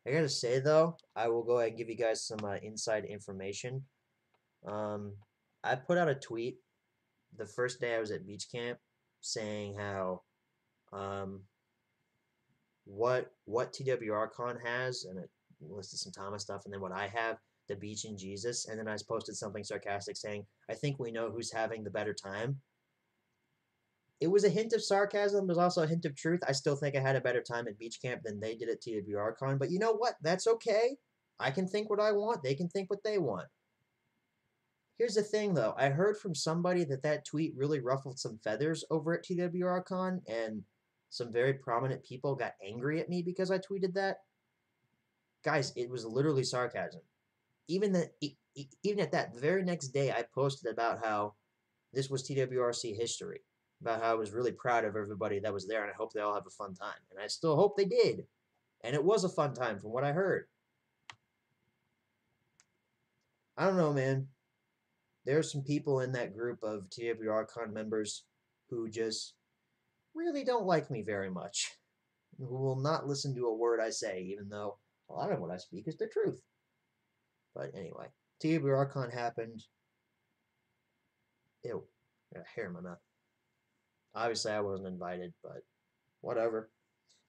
I gotta say, though, I will go ahead and give you guys some inside information. I put out a tweet the first day I was at beach camp saying how what TWRCon has, and it listed some Thomas stuff, and then what I have, the beach and Jesus, and then I posted something sarcastic saying, I think we know who's having the better time. It was a hint of sarcasm, but also a hint of truth. I still think I had a better time at beach camp than they did at TWRCon, but you know what? That's okay. I can think what I want. They can think what they want. Here's the thing, though. I heard from somebody that tweet really ruffled some feathers over at TWRCon, and some very prominent people got angry at me because I tweeted that. Guys, it was literally sarcasm. Even at that, the very next day, I posted about how this was TWRC history, about how I was really proud of everybody that was there, and I hope they all have a fun time. And I still hope they did. And it was a fun time from what I heard. I don't know, man. There's some people in that group of TWRCon members who just really don't like me very much, who will not listen to a word I say, even though a lot of what I speak is the truth. But anyway, TWRCon happened. Ew, got a hair in my mouth. Obviously, I wasn't invited, but whatever.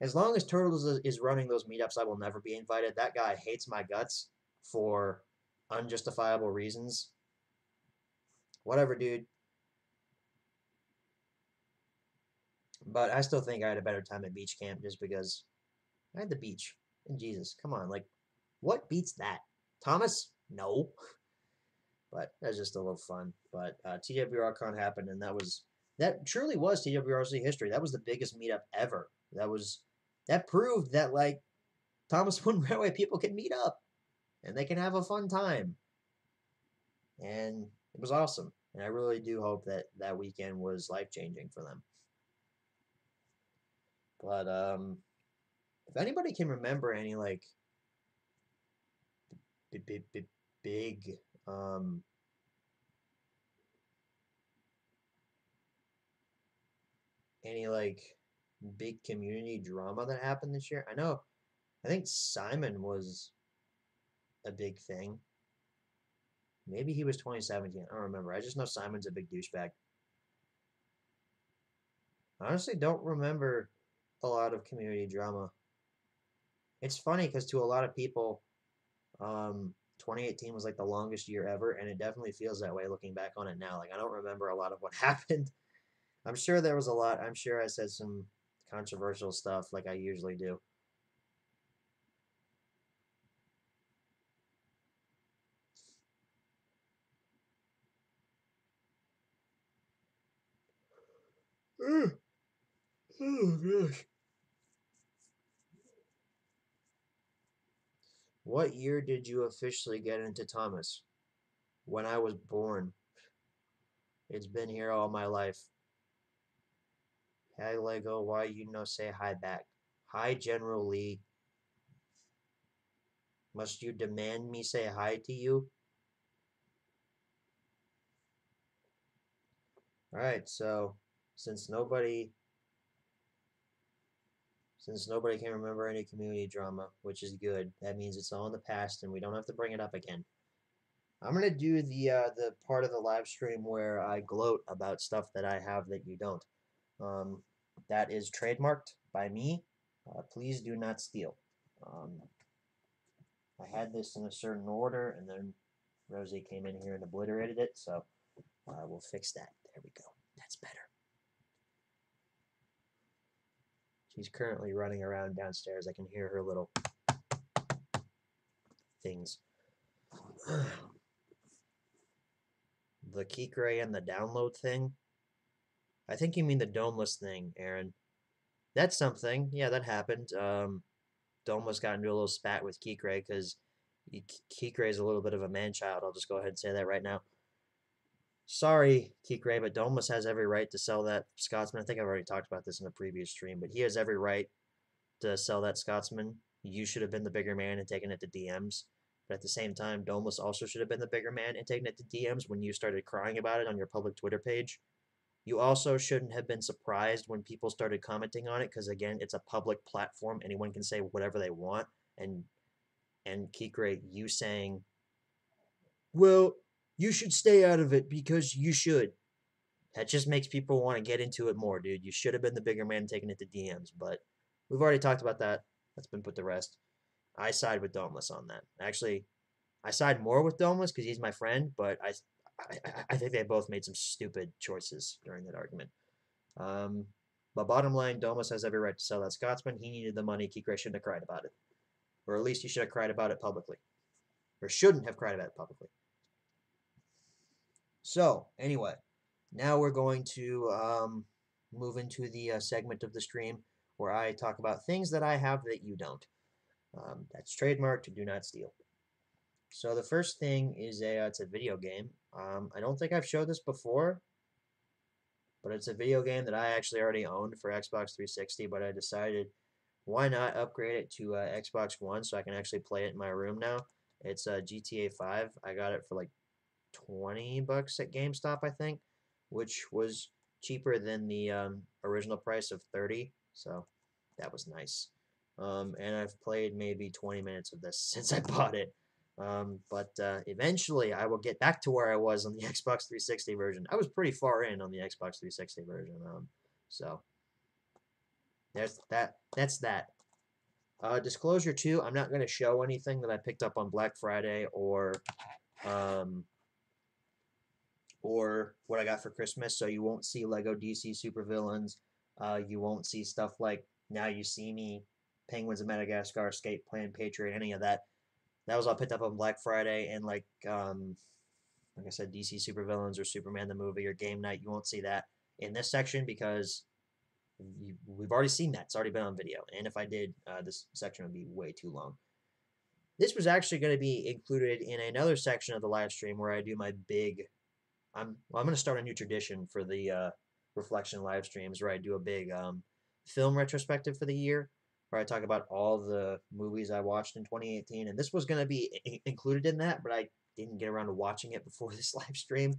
As long as Turtles is running those meetups, I will never be invited. That guy hates my guts for unjustifiable reasons. Whatever, dude. But I still think I had a better time at beach camp just because I had the beach. And Jesus, come on. Like, what beats that? Thomas? No. But that was just a little fun. But TWRCon happened, and that truly was TWRC history. That was the biggest meetup ever. That proved that, like, Thomas Wooden Railway people can meet up and they can have a fun time. And it was awesome. And I really do hope that weekend was life-changing for them. But if anybody can remember any like big any like big community drama that happened this year, I think Simon was a big thing. Maybe he was 2017. I don't remember. I just know Simon's a big douchebag. I honestly don't remember a lot of community drama. It's funny because to a lot of people, 2018 was like the longest year ever, and it definitely feels that way looking back on it now. Like, I don't remember a lot of what happened. I'm sure there was a lot. I'm sure I said some controversial stuff like I usually do. Oh gosh. What year did you officially get into Thomas? When I was born. It's been here all my life. Hey Lego, why you no say hi back? Hi General Lee. Must you demand me say hi to you? Alright, so since nobody can remember any community drama, which is good, that means it's all in the past and we don't have to bring it up again. I'm gonna do the part of the live stream where I gloat about stuff that I have that you don't. That is trademarked by me. Please do not steal. I had this in a certain order, and then Rosie came in here and obliterated it, so we'll fix that. There we go. That's better. She's currently running around downstairs. I can hear her little things. The Kikray and the download thing? I think you mean the domeless thing, Aaron. That's something. Yeah, that happened. Domeless got into a little spat with Kikray because Kikray is a little bit of a man-child. I'll just go ahead and say that right now. Sorry, Kikray, but Domeless has every right to sell that Scotsman. I think I've already talked about this in a previous stream, but he has every right to sell that Scotsman. You should have been the bigger man and taken it to DMs. But at the same time, Domeless also should have been the bigger man and taken it to DMs when you started crying about it on your public Twitter page. You also shouldn't have been surprised when people started commenting on it, because again, it's a public platform. Anyone can say whatever they want. And Kikray, you saying, well, you should stay out of it because you should. That just makes people want to get into it more, dude. You should have been the bigger man taking it to DMs, but we've already talked about that. That's been put to rest. I side with Domeless on that. Actually, I side more with Domeless because he's my friend, but I think they both made some stupid choices during that argument. But bottom line, Domeless has every right to sell that Scotsman. He needed the money. Kikray shouldn't have cried about it. Or at least he should have cried about it publicly. or shouldn't have cried about it publicly. So, anyway, now we're going to move into the segment of the stream where I talk about things that I have that you don't. That's trademarked, do not steal. So the first thing is it's a video game. I don't think I've showed this before, but it's a video game that I actually already owned for Xbox 360, but I decided why not upgrade it to Xbox One so I can actually play it in my room now. It's GTA 5. I got it for like $20 at GameStop, I think, which was cheaper than the original price of $30, so that was nice. And I've played maybe 20 minutes of this since I bought it. But eventually I will get back to where I was on the Xbox 360 version. I was pretty far in on the Xbox 360 version. So there's that. That's that. Disclosure 2, I'm not going to show anything that I picked up on Black Friday or what I got for Christmas. So you won't see Lego DC Supervillains. You won't see stuff like Now You See Me, Penguins of Madagascar, Escape Plan, Patriot, any of that. That was all picked up on Black Friday, and like I said, DC Supervillains or Superman the movie or Game Night, you won't see that in this section because we've already seen that. It's already been on video, and if I did, this section would be way too long. This was actually going to be included in another section of the live stream where I do my big. I'm going to start a new tradition for the Reflection live streams where I do a big film retrospective for the year, where I talk about all the movies I watched in 2018, and this was going to be included in that, but I didn't get around to watching it before this live stream.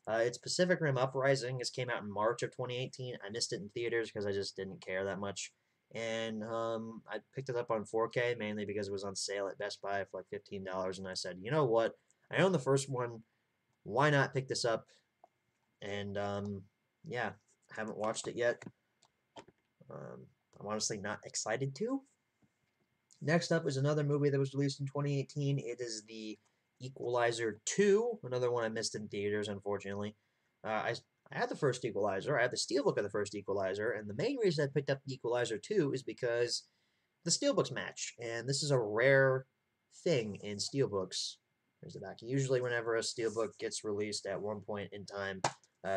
It's Pacific Rim Uprising. This came out in March of 2018. I missed it in theaters because I just didn't care that much, and I picked it up on 4K mainly because it was on sale at Best Buy for like $15, and I said, you know what? I own the first one. Why not pick this up? And yeah, haven't watched it yet. I'm honestly not excited to. Next up is another movie that was released in 2018. It is The Equalizer 2, another one I missed in theaters, unfortunately. I had the first Equalizer. I had the steelbook of the first Equalizer, and the main reason I picked up The Equalizer 2 is because the steelbooks match, and this is a rare thing in steelbooks. There's the back. Usually whenever a steelbook gets released at one point in time,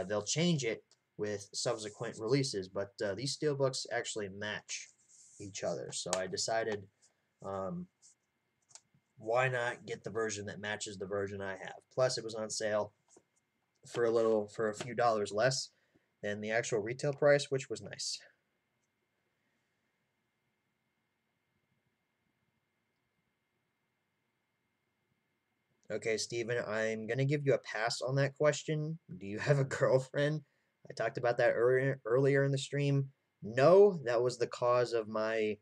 they'll change it with subsequent releases, but these steelbooks actually match each other. So I decided, why not get the version that matches the version I have? Plus, it was on sale for a few dollars less than the actual retail price, which was nice. Okay, Steven, I'm going to give you a pass on that question. Do you have a girlfriend? I talked about that earlier in the stream. No, that was the cause of my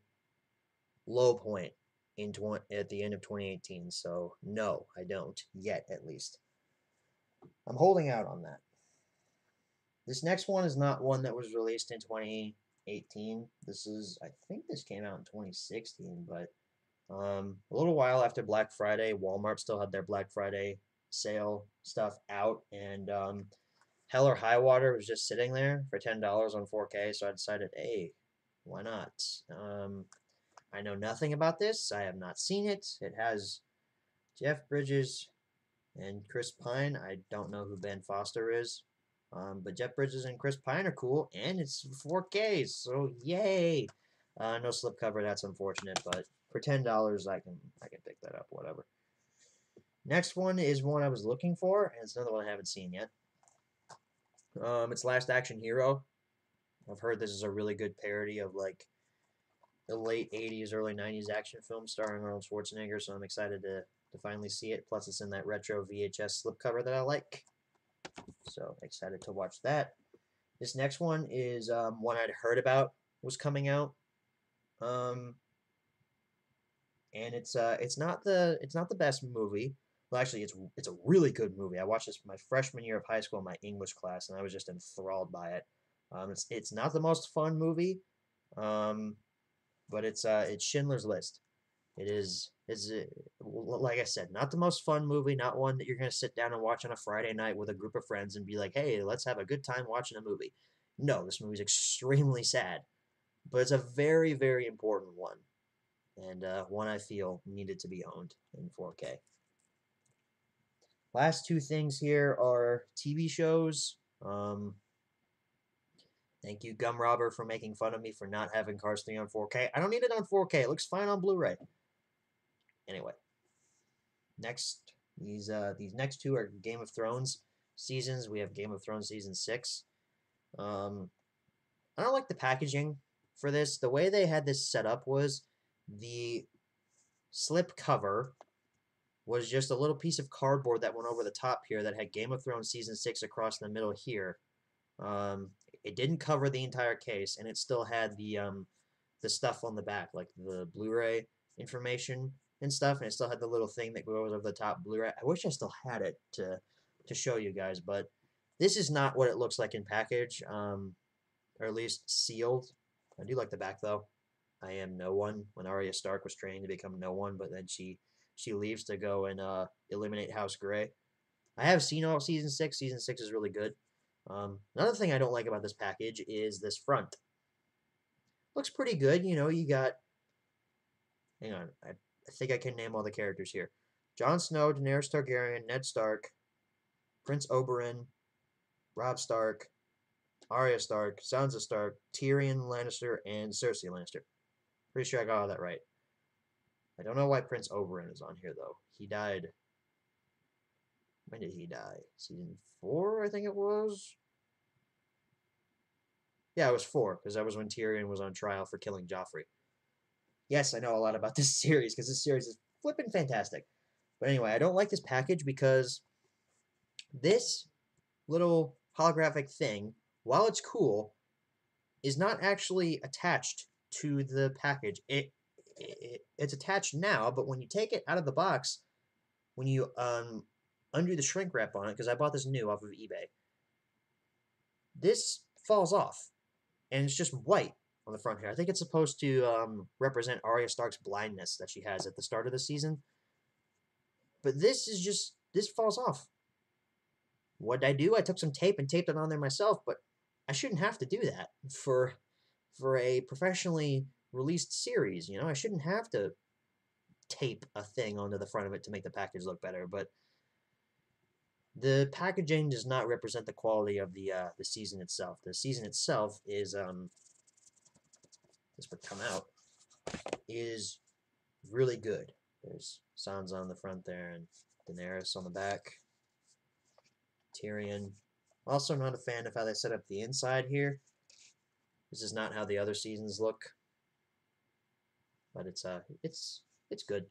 low point at the end of 2018. So, no, I don't. Yet, at least. I'm holding out on that. This next one is not one that was released in 2018. I think this came out in 2016, but a little while after Black Friday, Walmart still had their Black Friday sale stuff out, and Hell or High Water was just sitting there for $10 on 4K, so I decided, hey, why not? I know nothing about this. I have not seen it. It has Jeff Bridges and Chris Pine. I don't know who Ben Foster is, but Jeff Bridges and Chris Pine are cool, and it's 4K, so yay! No slipcover, that's unfortunate, but for $10, I can pick that up, whatever. Next one is one I was looking for, and it's another one I haven't seen yet. It's Last Action Hero. I've heard this is a really good parody of like the late 80s, early 90s action film starring Arnold Schwarzenegger, so I'm excited to finally see it. Plus, it's in that retro VHS slipcover that I like. So, excited to watch that. This next one is one I'd heard about was coming out. And it's not the best movie. Well, actually, it's a really good movie. I watched this my freshman year of high school in my English class, and I was just enthralled by it. It's not the most fun movie, but it's Schindler's List. It's like I said, not the most fun movie, not one that you're gonna sit down and watch on a Friday night with a group of friends and be like, hey, let's have a good time watching a movie. No, this movie's extremely sad, but it's a very, very important one, and one I feel needed to be owned in 4K. Last two things here are TV shows. Thank you, Gum Robber, for making fun of me for not having Cars 3 on 4K. I don't need it on 4K. It looks fine on Blu-ray. Anyway, these next two are Game of Thrones seasons. We have Game of Thrones season 6. I don't like the packaging for this. The way they had this set up was the slip cover was just a little piece of cardboard that went over the top here that had Game of Thrones season 6 across the middle here. It didn't cover the entire case, and it still had the stuff on the back, like the Blu-ray information and stuff, and it still had the little thing that goes over the top Blu-ray. I wish I still had it to show you guys, but this is not what it looks like in package, or at least sealed. I do like the back, though. I am no one. When Arya Stark was training to become no one, but then she leaves to go and eliminate House Grey. I have seen all season 6. Season 6 is really good. Another thing I don't like about this package is this front. Looks pretty good, you know. You got, hang on, I think I can name all the characters here: Jon Snow, Daenerys Targaryen, Ned Stark, Prince Oberyn, Robb Stark, Arya Stark, Sansa Stark, Tyrion Lannister, and Cersei Lannister. Pretty sure I got all that right. I don't know why Prince Oberyn is on here, though. He died. When did he die? Season 4, I think it was? Yeah, it was 4, because that was when Tyrion was on trial for killing Joffrey. Yes, I know a lot about this series, because this series is flipping fantastic. But anyway, I don't like this package because this little holographic thing, while it's cool, is not actually attached to the package. It's attached now, but when you take it out of the box, when you undo the shrink wrap on it, because I bought this new off of eBay, this falls off, and it's just white on the front here. I think it's supposed to represent Arya Stark's blindness that she has at the start of the season. But this falls off. What did I do? I took some tape and taped it on there myself, but I shouldn't have to do that for a professionally released series, you know? I shouldn't have to tape a thing onto the front of it to make the package look better, but the packaging does not represent the quality of the season itself. The season itself is this would come out, is really good. There's Sansa on the front there and Daenerys on the back. Tyrion. Also not a fan of how they set up the inside here. This is not how the other seasons look, but it's good.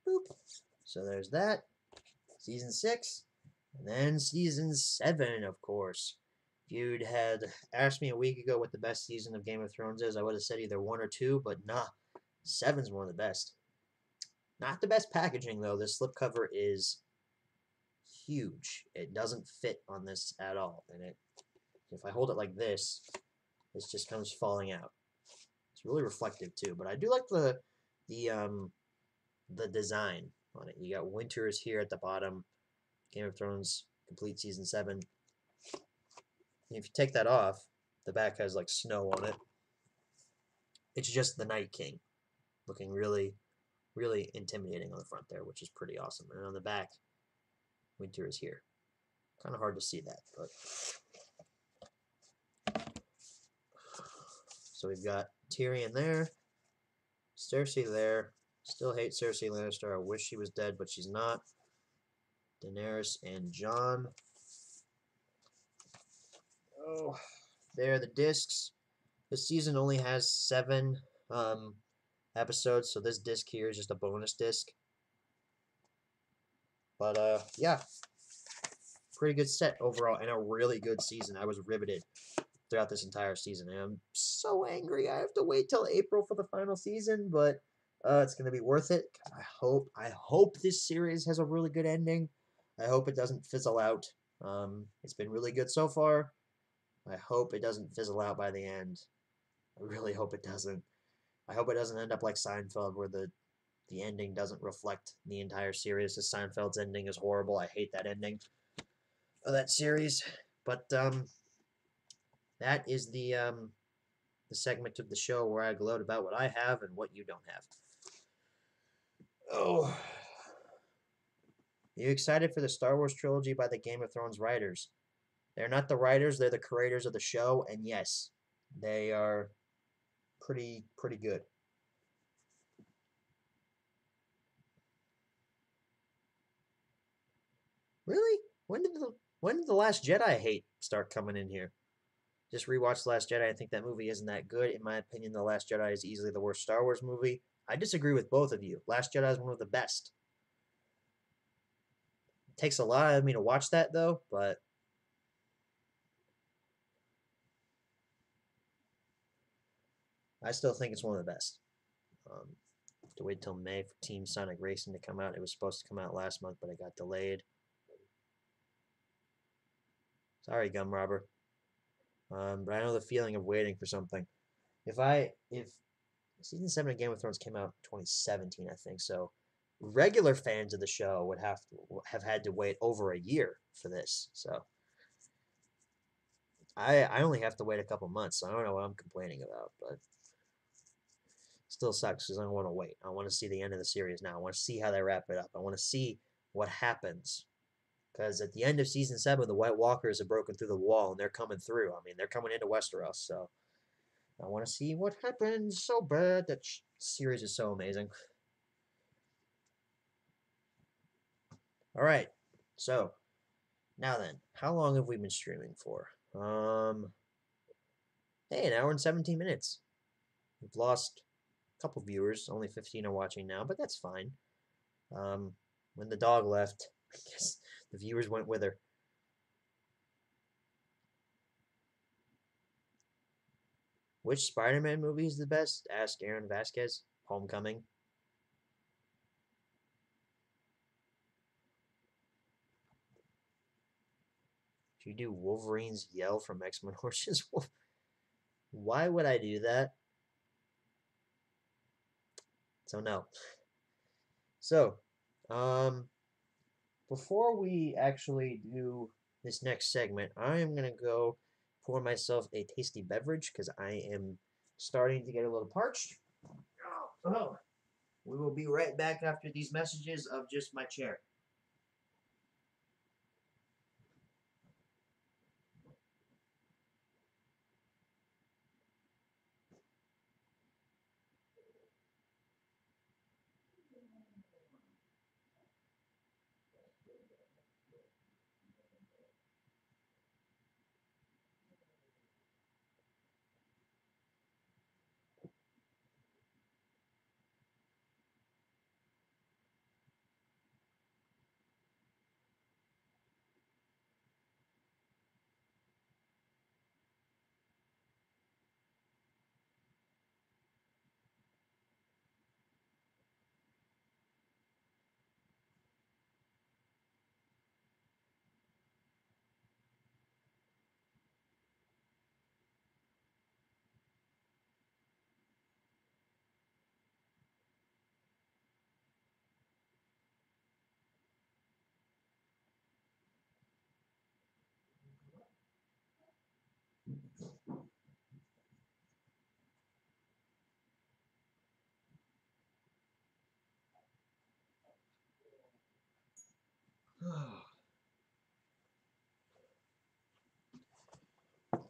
Boop. So there's that. Season 6. And then Season 7, of course. If you'd had asked me a week ago what the best season of Game of Thrones is, I would have said either 1 or 2, but nah. 7's one of the best. Not the best packaging, though. This slipcover is huge. It doesn't fit on this at all. And if I hold it like this just comes falling out. It's really reflective, too. But I do like the design on it. You got Winters here at the bottom. Game of Thrones complete season 7. And if you take that off, the back has like snow on it. It's just the Night King looking really, really intimidating on the front there, which is pretty awesome. And on the back, Winter is here. Kind of hard to see that, but so we've got Tyrion there, Cersei there. Still hate Cersei Lannister. I wish she was dead, but she's not. Daenerys and Jon. Oh, there are the discs. This season only has 7 episodes, so this disc here is just a bonus disc. But yeah, pretty good set overall, and a really good season. I was riveted throughout this entire season, and I'm so angry I have to wait till April for the final season, but it's going to be worth it. I hope this series has a really good ending. I hope it doesn't fizzle out. It's been really good so far. I hope it doesn't fizzle out by the end. I really hope it doesn't. I hope it doesn't end up like Seinfeld, where the ending doesn't reflect the entire series. The Seinfeld's ending is horrible. I hate that ending of that series. But that is the the segment of the show where I gloat about what I have and what you don't have. Oh. Are you excited for the Star Wars trilogy by the Game of Thrones writers? They're not the writers, they're the creators of the show, and yes, they are pretty good. Really? When did the Last Jedi hate start coming in here? Just rewatched The Last Jedi. I think that movie isn't that good. In my opinion, The Last Jedi is easily the worst Star Wars movie. I disagree with both of you. Last Jedi is one of the best. It takes a lot of me to watch that though, but I still think it's one of the best. To wait till May for Team Sonic Racing to come out. It was supposed to come out last month, but it got delayed. Sorry, Gum Robber. But I know the feeling of waiting for something. If season 7 of Game of Thrones came out in 2017, I think, so regular fans of the show would have had to wait over a year for this. So I only have to wait a couple months, so I don't know what I'm complaining about, but still sucks because I don't want to wait. I want to see the end of the series now. I want to see how they wrap it up. I want to see what happens. Because at the end of season 7, the White Walkers have broken through the wall and they're coming through. I mean, they're coming into Westeros, so I want to see what happens so bad. That series is so amazing. All right, so now then, how long have we been streaming for? Hey, an hour and 17 minutes. We've lost a couple viewers. Only 15 are watching now, but that's fine. When the dog left, I guess the viewers went with her. Which Spider-Man movie is the best? Asked Aaron Vasquez. Homecoming. Should you do Wolverine's yell from X-Men Origins Wolf? Why would I do that? So no. So, before we actually do this next segment, I am going to go pour myself a tasty beverage because I am starting to get a little parched. Oh, we will be right back after these messages of just my chair.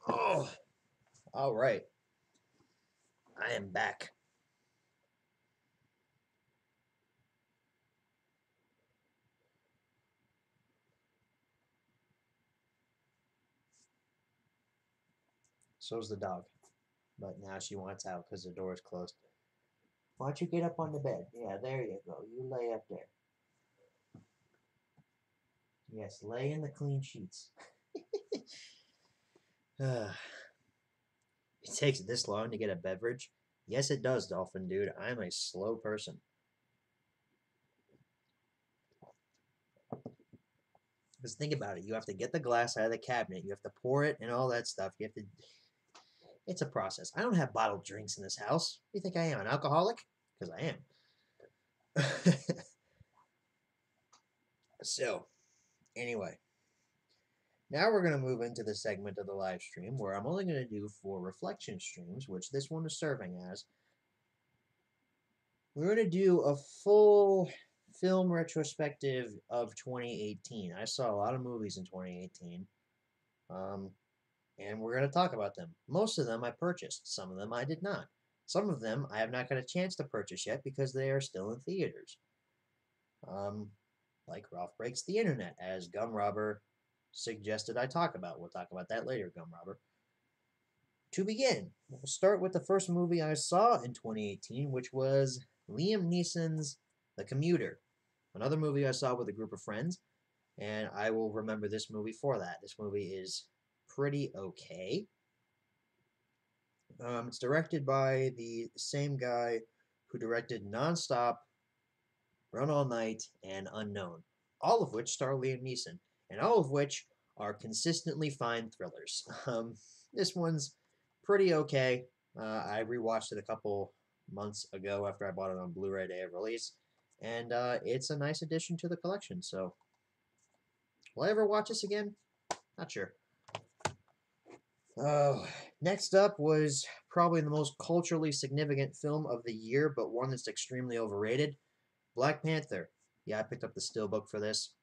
Oh, all right. I am back. So's the dog. But now she wants out because the door is closed. Why don't you get up on the bed? Yeah, there you go. You lay up there. Yes, lay in the clean sheets. It takes this long to get a beverage? Yes, it does, Dolphin Dude. I'm a slow person. Because think about it. You have to get the glass out of the cabinet. You have to pour it and all that stuff. You have to... It's a process. I don't have bottled drinks in this house. What do you think I am, an alcoholic? Because I am. So, anyway. Now we're going to move into the segment of the live stream where I'm only going to do 4 reflection streams, which this one is serving as. We're going to do a full film retrospective of 2018. I saw a lot of movies in 2018, and we're going to talk about them. Most of them I purchased. Some of them I did not. Some of them I have not got a chance to purchase yet because they are still in theaters. Like Ralph Breaks the Internet, as Gumrobber suggested I talk about. We'll talk about that later, Gumrobber. To begin, we'll start with the first movie I saw in 2018, which was Liam Neeson's The Commuter, another movie I saw with a group of friends, and I will remember this movie for that. This movie is pretty okay. It's directed by the same guy who directed Nonstop, Run All Night, and Unknown, all of which star Liam Neeson, and all of which are consistently fine thrillers. This one's pretty okay. I rewatched it a couple months ago after I bought it on Blu-ray day of release, and it's a nice addition to the collection. So, will I ever watch this again? Not sure. Next up was probably the most culturally significant film of the year, but one that's extremely overrated. Black Panther. Yeah, I picked up the steelbook for this.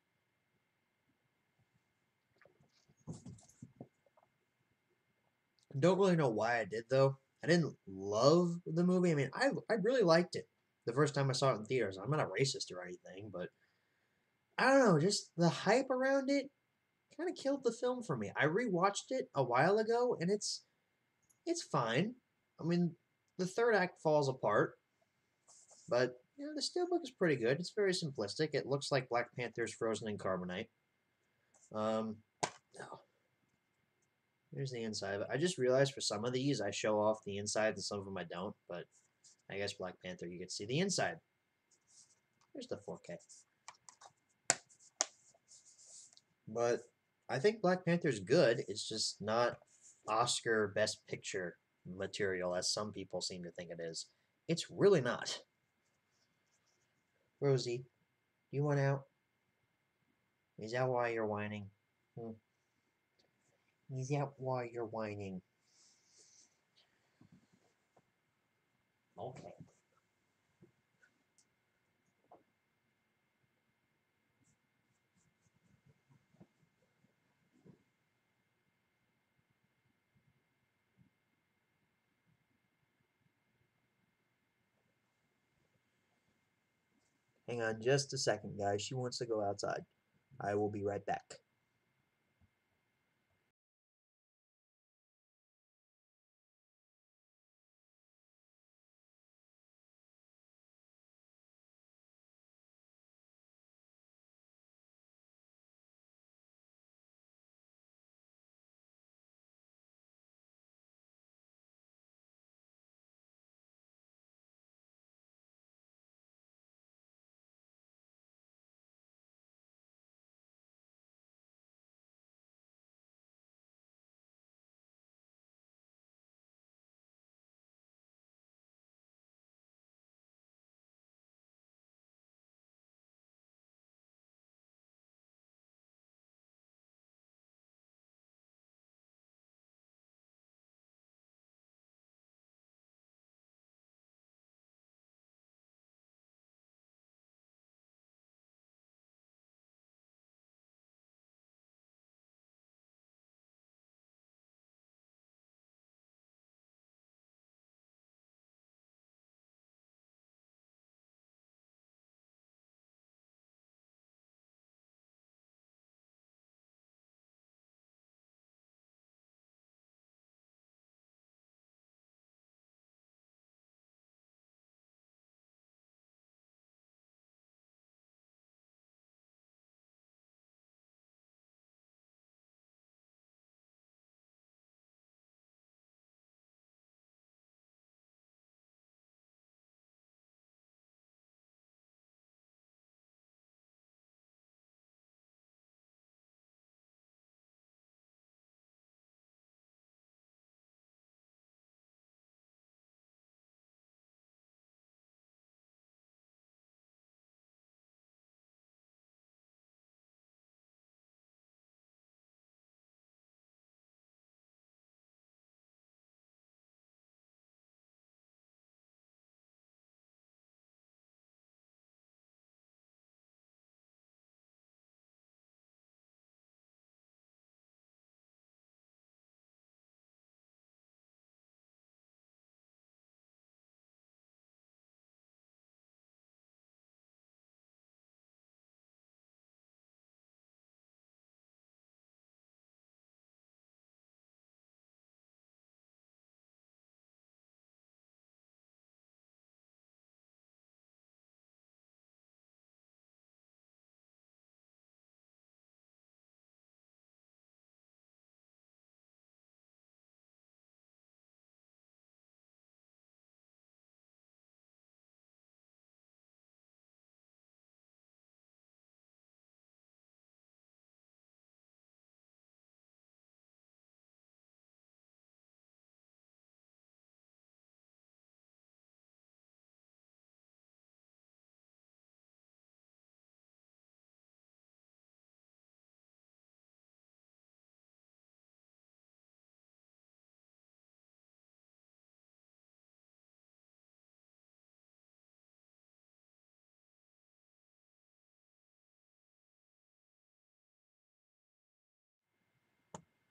Don't really know why I did, though. I didn't love the movie. I mean, I really liked it the first time I saw it in theaters. I'm not a racist or anything, but I don't know. Just the hype around it kind of killed the film for me. I rewatched it a while ago, and it's fine. I mean, the third act falls apart, but you know, the steelbook is pretty good. It's very simplistic. It looks like Black Panther's frozen in carbonite. Oh, here's the inside of it. I just realized for some of these I show off the inside and some of them I don't, but I guess Black Panther you get to see the inside. Here's the 4K. But I think Black Panther's good. It's just not Oscar Best Picture material as some people seem to think it is. It's really not. Rosie, you want out? Is that why you're whining? Is that why you're whining? Okay. Hang on just a second, guys. She wants to go outside. I will be right back.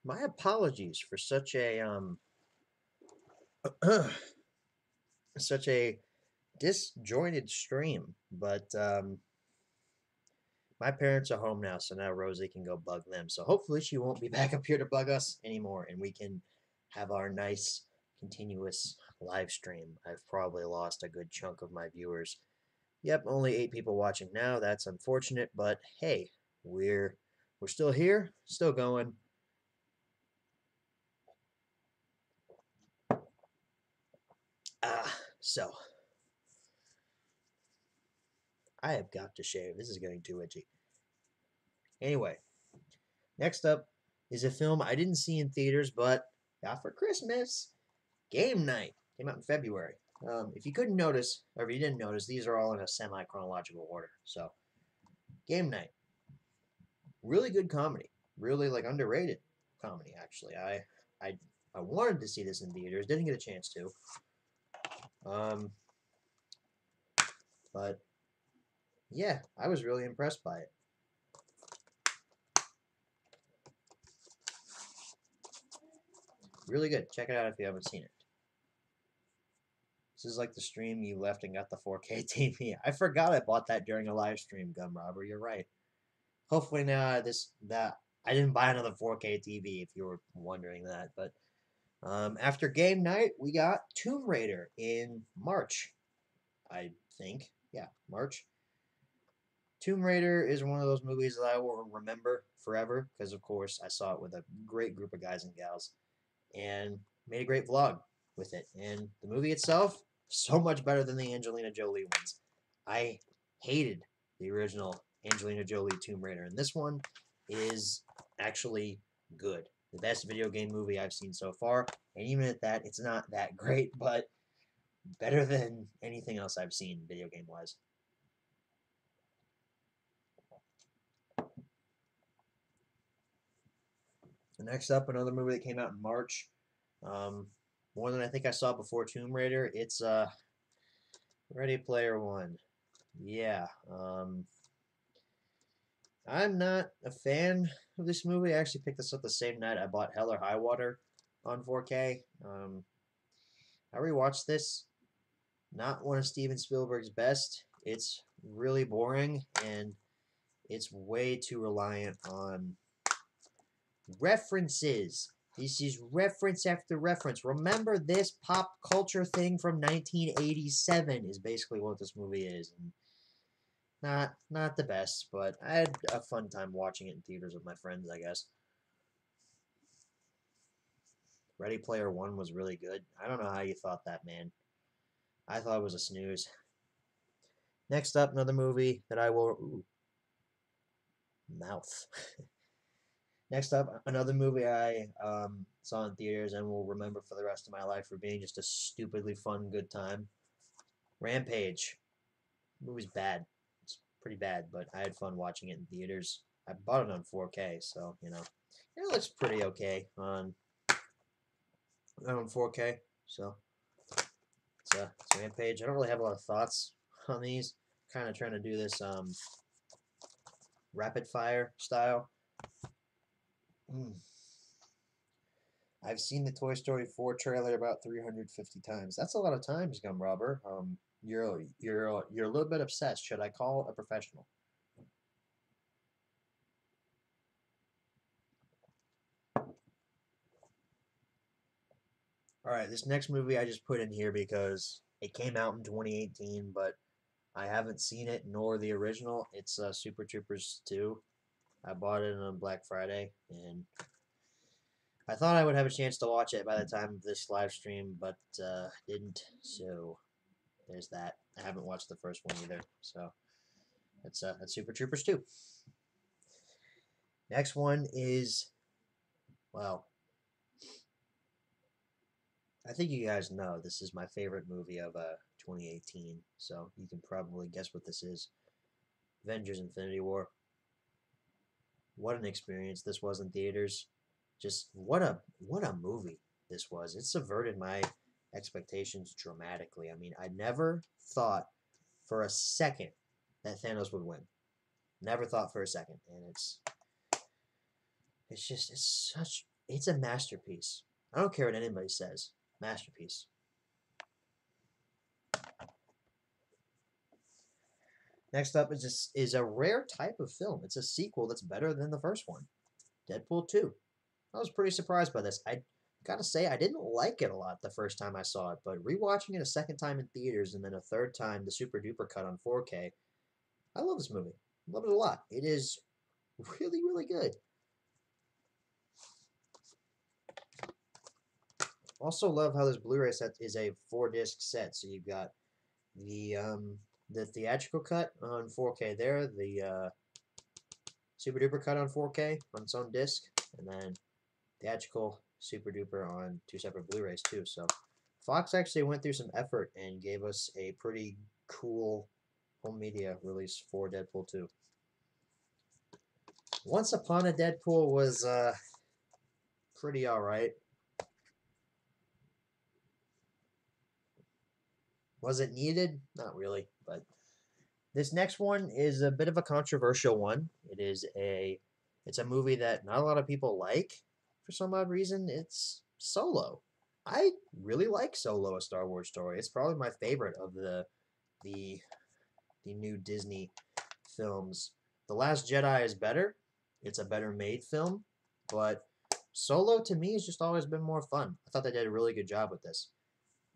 my apologies for such a such a disjointed stream, but my parents are home now, so now Rosie can go bug them. So hopefully she won't be back up here to bug us anymore, and we can have our nice continuous live stream. I've probably lost a good chunk of my viewers. Yep, only 8 people watching now. That's unfortunate, but hey, we're still here, still going. So I have got to shave. This is getting too itchy. Anyway, next up is a film I didn't see in theaters, but got for Christmas. Game Night. Came out in February. If you couldn't notice, or if you didn't notice, these are all in a semi-chronological order. So, Game Night. Really good comedy. Really, like, underrated comedy, actually. I wanted to see this in theaters. Didn't get a chance to. But, yeah, I was really impressed by it. Really good. Check it out if you haven't seen it. This is like the stream you left and got the 4K TV. I forgot I bought that during a live stream, Gum Robber. You're right. Hopefully now that I didn't buy another 4K TV if you were wondering that. But after Game Night, we got Tomb Raider in March, I think. Yeah, March. Tomb Raider is one of those movies that I will remember forever because, of course, I saw it with a great group of guys and gals and made a great vlog with it. And the movie itself, so much better than the Angelina Jolie ones. I hated the original Angelina Jolie Tomb Raider, and this one is actually good. The best video game movie I've seen so far, and even at that, it's not that great, but better than anything else I've seen video game wise. Next up, another movie that came out in March. More than I think I saw before Tomb Raider. It's Ready Player One. Yeah. I'm not a fan of this movie. I actually picked this up the same night I bought Hell or High Water on 4K. I rewatched this. Not one of Steven Spielberg's best. It's really boring, and it's way too reliant on references. This is reference after reference. Remember this pop culture thing from 1987 is basically what this movie is. And not the best, but I had a fun time watching it in theaters with my friends, I guess. Ready Player One was really good. I don't know how you thought that, man. I thought it was a snooze. Next up, another movie that I will... Ooh. Mouth. Next up, another movie I saw in theaters and will remember for the rest of my life for being just a stupidly fun, good time. Rampage. The movie's bad. It's pretty bad, but I had fun watching it in theaters. I bought it on 4K, so, it looks pretty okay on 4K. So, it's Rampage. I don't really have a lot of thoughts on these. Kind of trying to do this rapid fire style. I've seen the Toy Story 4 trailer about 350 times. That's a lot of times, Gum Robber. You're a little bit obsessed. Should I call a professional? Alright, this next movie I just put in here because it came out in 2018, but I haven't seen it, nor the original. It's Super Troopers 2. I bought it on Black Friday, and I thought I would have a chance to watch it by the time of this live stream, but didn't, so there's that. I haven't watched the first one either, so that's Super Troopers 2. Next one is, well, I think you guys know this is my favorite movie of 2018, so you can probably guess what this is. Avengers Infinity War. What an experience this was in theaters. Just what a movie this was. It subverted my expectations dramatically. I mean, I never thought for a second that Thanos would win. Never thought for a second. And it's It's a masterpiece. I don't care what anybody says. Masterpiece. Next up is a rare type of film. It's a sequel that's better than the first one. Deadpool 2. I was pretty surprised by this. I gotta say, I didn't like it a lot the first time I saw it, but rewatching it a second time in theaters and then a third time, the super duper cut on 4K, I love this movie. I love it a lot. It is really, really good. Also love how this Blu-ray set is a 4-disc set. So you've got the theatrical cut on 4K there, the super duper cut on 4K on its own disc, and then theatrical super duper on 2 separate Blu-rays too. So Fox actually went through some effort and gave us a pretty cool home media release for Deadpool 2. Once Upon a Deadpool was pretty alright. Was it needed? Not really, but this next one is a bit of a controversial one. It's a movie that not a lot of people like for some odd reason. It's Solo. I really like Solo: A Star Wars Story. It's probably my favorite of the new Disney films. The Last Jedi is better. It's a better made film, but Solo to me has just always been more fun. I thought they did a really good job with this.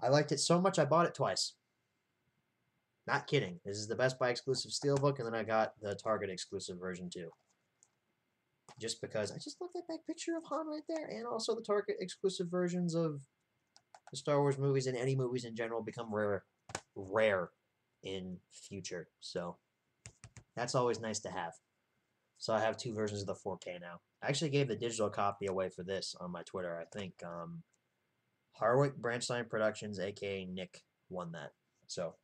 I liked it so much I bought it twice. Not kidding. This is the Best Buy exclusive Steelbook, and then I got the Target exclusive version too. Just because I just love that back picture of Han right there, and also the Target exclusive versions of the Star Wars movies and any movies in general become rare in future. So that's always nice to have. So I have 2 versions of the 4K now. I actually gave the digital copy away for this on my Twitter. I think Harwick Branchline Productions, aka Nick, won that. So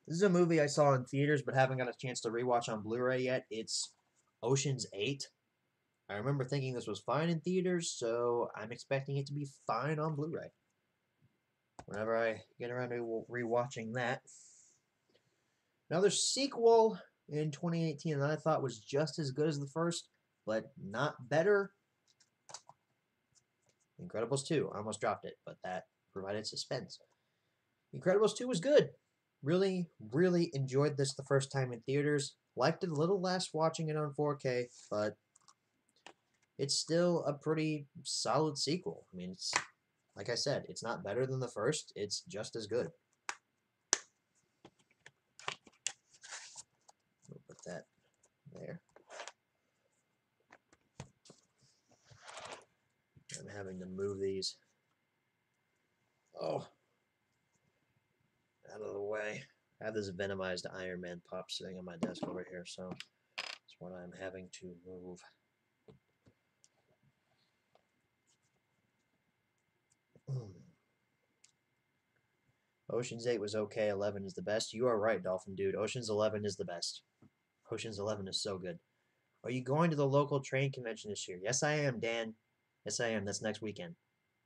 this is a movie I saw in theaters but haven't got a chance to rewatch on Blu-ray yet. It's Ocean's 8. I remember thinking this was fine in theaters, so I'm expecting it to be fine on Blu-ray whenever I get around to rewatching that. Another sequel in 2018 that I thought was just as good as the first, but not better. Incredibles 2. I almost dropped it, but that provided suspense. Incredibles 2 was good. Really, really enjoyed this the first time in theaters. Liked it a little less watching it on 4K, but it's still a pretty solid sequel. I mean, it's, like I said, it's not better than the first. It's just as good. We'll put that there. I'm having to move these. Oh. Out of the way. I have this Venomized Iron Man pop sitting on my desk over here, so that's what I'm having to move. Ocean's 8 was okay. 11 is the best. You are right, Dolphin Dude. Ocean's 11 is the best. Ocean's 11 is so good. Are you going to the local train convention this year? Yes, I am, Dan. Yes, I am. That's next weekend.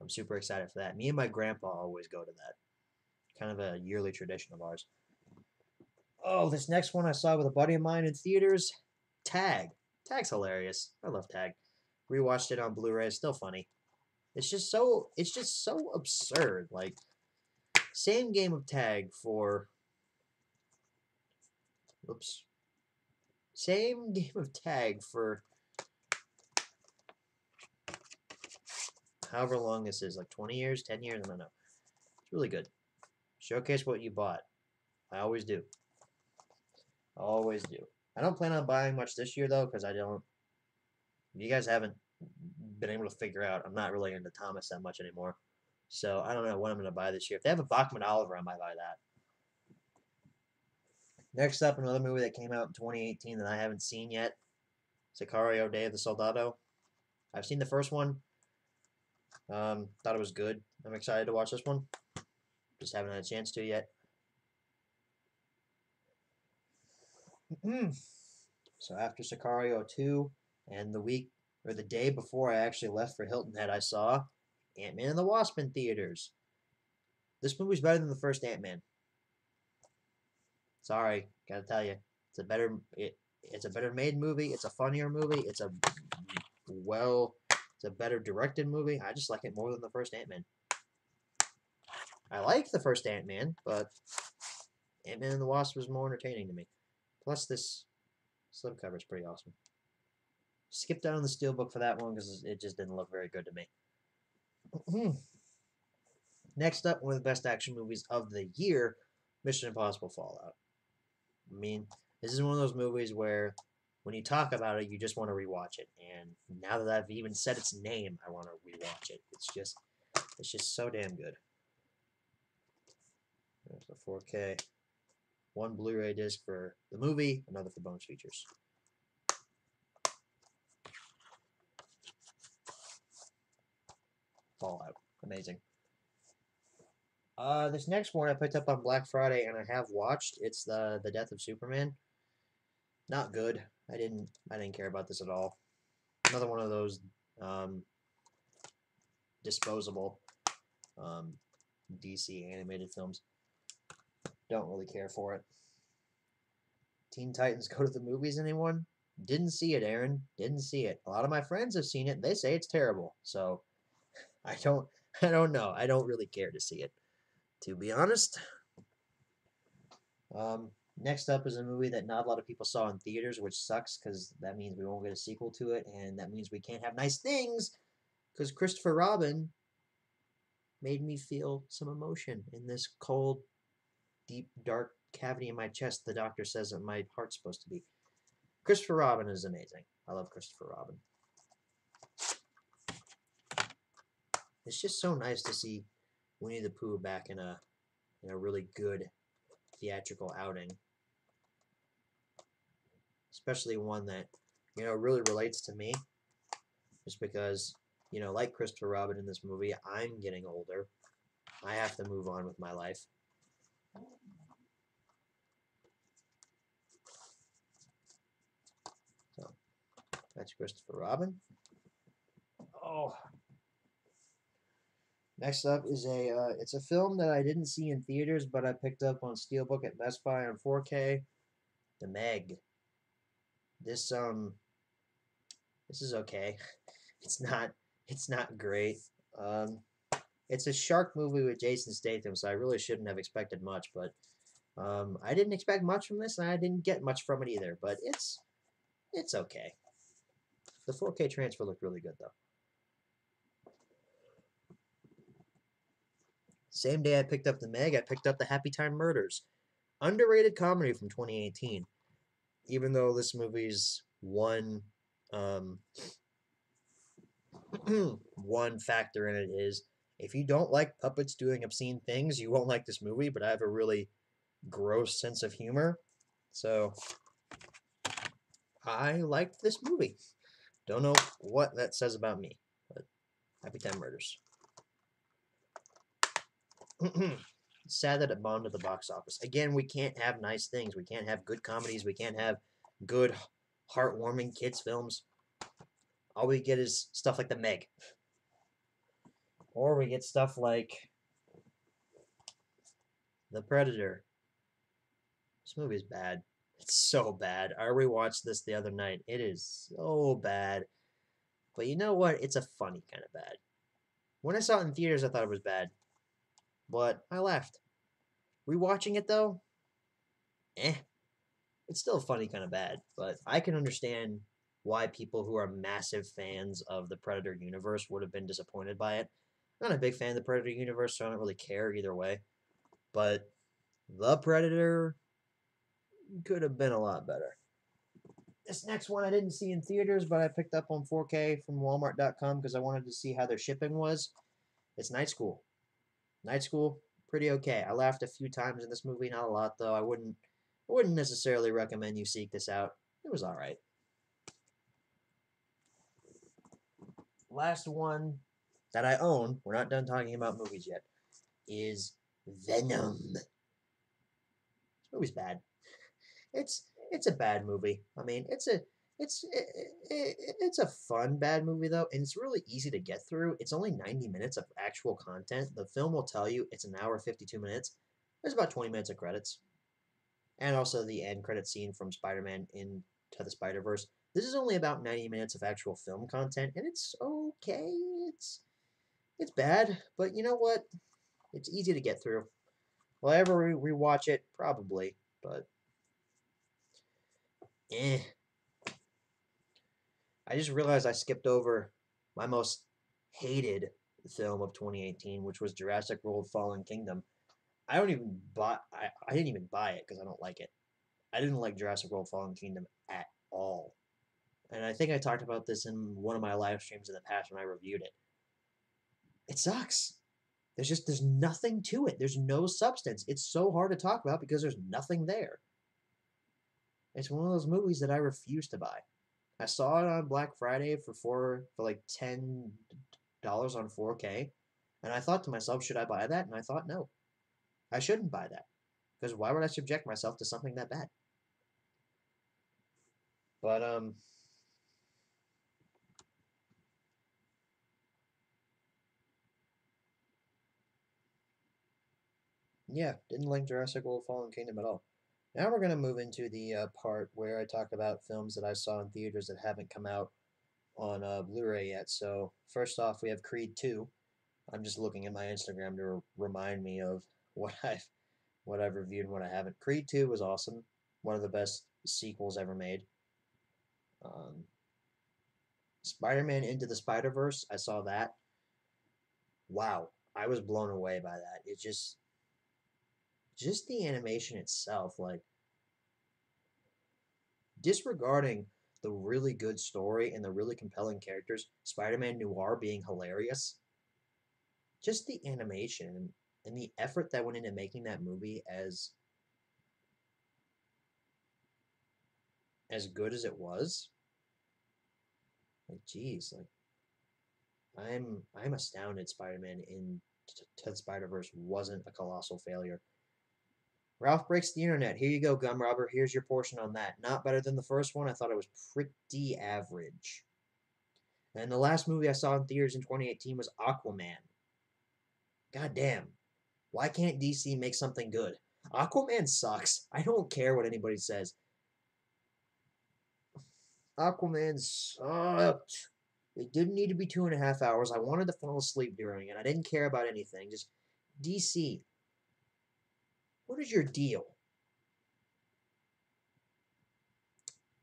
I'm super excited for that. Me and my grandpa always go to that. Kind of a yearly tradition of ours. Oh, this next one I saw with a buddy of mine in theaters. Tag. Tag's hilarious. I love Tag. Rewatched it on Blu-ray. It's still funny. It's just so absurd. Like, same game of tag for... Oops. Same game of tag for... however long this is. Like 20 years? 10 years? I don't know. It's really good. Showcase what you bought. I always do. Always do. I don't plan on buying much this year, though, because I don't... You guys haven't been able to figure out. I'm not really into Thomas that much anymore. So I don't know what I'm going to buy this year. If they have a Bachman Oliver, I might buy that. Next up, another movie that came out in 2018 that I haven't seen yet. Sicario, Day of the Soldado. I've seen the first one. Thought it was good. I'm excited to watch this one. Just haven't had a chance to yet. So after Sicario 2, and the day before I actually left for Hilton Head, I saw Ant-Man and the Wasp in theaters. This movie's better than the first Ant-Man. Sorry, gotta tell you, it's a better made movie. It's a funnier movie. It's a better directed movie. I just like it more than the first Ant-Man. I like the first Ant-Man, but Ant-Man and the Wasp was more entertaining to me. Plus, this slipcover is pretty awesome. Skip down the steelbook for that one because it just didn't look very good to me. Next up, one of the best action movies of the year, Mission Impossible Fallout. I mean, this is one of those movies where when you talk about it, you just want to rewatch it. And now that I've even said its name, I want to rewatch it. It's just so damn good. There's the 4K. One Blu-ray disc for the movie, another for bonus features. Fallout. Amazing. This next one I picked up on Black Friday and I have watched. It's the Death of Superman. Not good. I didn't care about this at all. Another one of those disposable DC animated films. Don't really care for it. Teen Titans Go to the Movies, anyone? Didn't see it, Aaron. Didn't see it. A lot of my friends have seen it. They say it's terrible. So I don't know. I don't really care to see it, to be honest. Next up is a movie that not a lot of people saw in theaters, which sucks because that means we won't get a sequel to it, and that means we can't have nice things because Christopher Robin made me feel some emotion in this cold, deep, dark cavity in my chest the doctor says that my heart's supposed to be. Christopher Robin is amazing. I love Christopher Robin. It's just so nice to see Winnie the Pooh back in a really good theatrical outing. Especially one that, really relates to me. Just because, like Christopher Robin in this movie, I'm getting older. I have to move on with my life. So, that's Christopher Robin. Oh. Next up is it's a film that I didn't see in theaters, but I picked up on Steelbook at Best Buy on 4K. The Meg. This is okay. It's not great. It's a shark movie with Jason Statham, so I really shouldn't have expected much, but I didn't expect much from this, and I didn't get much from it either, but it's okay. The 4K transfer looked really good, though. Same day I picked up The Meg, I picked up The Happy Time Murders. Underrated comedy from 2018. Even though this movie's one factor in it is, if you don't like puppets doing obscene things, you won't like this movie, but I have a really gross sense of humor. So, I liked this movie. Don't know what that says about me, but Happy Time Murders. Sad that it bombed at the box office. Again, we can't have nice things. We can't have good comedies. We can't have good, heartwarming kids' films. All we get is stuff like The Meg. Or we get stuff like The Predator. This movie is bad. It's so bad. I rewatched this the other night. It is so bad. But you know what? It's a funny kind of bad. When I saw it in theaters, I thought it was bad. But I laughed. Rewatching it, though, it's still funny kind of bad. But I can understand why people who are massive fans of the Predator universe would have been disappointed by it. I'm not a big fan of the Predator universe, so I don't really care either way. But The Predator could have been a lot better. This next one I didn't see in theaters, but I picked up on 4K from Walmart.com because I wanted to see how their shipping was. It's Night School. Night School, pretty okay. I laughed a few times in this movie, not a lot though. I wouldn't necessarily recommend you seek this out. It was alright. Last one that I own, we're not done talking about movies yet, is Venom. This movie's bad. It's a bad movie. I mean, it's a fun bad movie though, and it's really easy to get through. It's only 90 minutes of actual content. The film will tell you it's an hour 52 minutes. There's about 20 minutes of credits. and also the end credit scene from Spider-Man Into the Spider-Verse. This is only about 90 minutes of actual film content, and it's okay. It's bad, but you know what? It's easy to get through. Will I ever rewatch it? Probably, but eh. I just realized I skipped over my most hated film of 2018, which was Jurassic World: Fallen Kingdom. I didn't even buy it because I don't like it. I didn't like Jurassic World: Fallen Kingdom at all. And I think I talked about this in one of my live streams in the past when I reviewed it. It sucks. There's nothing to it. There's no substance. It's so hard to talk about because there's nothing there. It's one of those movies that I refuse to buy. I saw it on Black Friday for like $10 on 4K, and I thought to myself, should I buy that? And I thought no, I shouldn't buy that because why would I subject myself to something that bad? But yeah, didn't like Jurassic World: Fallen Kingdom at all. Now we're gonna move into the part where I talk about films that I saw in theaters that haven't come out on Blu-ray yet. So first off, we have Creed 2. I'm just looking at my Instagram to remind me of what I've reviewed and what I haven't. Creed 2 was awesome. One of the best sequels ever made. Um, Spider-Man Into the Spider-Verse, I saw that. Wow, I was blown away by that. It just the animation itself, like disregarding the really good story and the really compelling characters, Spider-Man Noir being hilarious, just the animation and the effort that went into making that movie as good as it was. Like, geez, like I'm astounded Spider-Man in to Spider-Verse wasn't a colossal failure. Ralph Breaks the Internet. Here you go, Gum Robber. Here's your portion on that. Not better than the first one. I thought it was pretty average. And the last movie I saw in theaters in 2018 was Aquaman. God damn. Why can't DC make something good? Aquaman sucks. I don't care what anybody says. Aquaman sucked. It didn't need to be 2.5 hours. I wanted to fall asleep during it. I didn't care about anything. Just DC. What is your deal?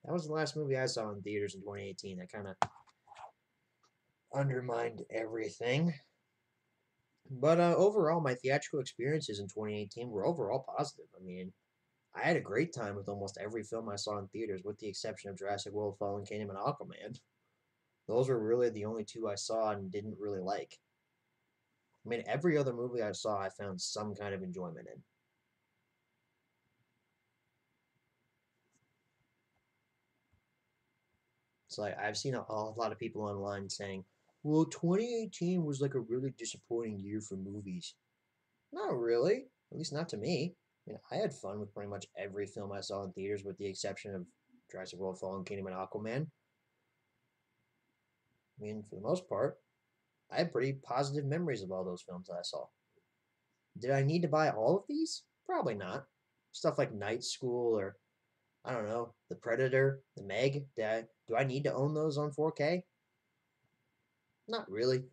That was the last movie I saw in theaters in 2018. That kind of undermined everything. But overall, my theatrical experiences in 2018 were overall positive. I mean, I had a great time with almost every film I saw in theaters, with the exception of Jurassic World: Fallen Kingdom and Aquaman. Those were really the only two I saw and didn't really like. I mean, every other movie I saw, I found some kind of enjoyment in. It's like I've seen a lot of people online saying, "Well, 2018 was like a really disappointing year for movies." Not really, at least not to me. I mean, I had fun with pretty much every film I saw in theaters, with the exception of Jurassic World: Fallen Kingdom and Aquaman. I mean, for the most part, I have pretty positive memories of all those films that I saw. Did I need to buy all of these? Probably not. Stuff like Night School or, I don't know, The Predator, The Meg. Do I need to own those on 4K? Not really.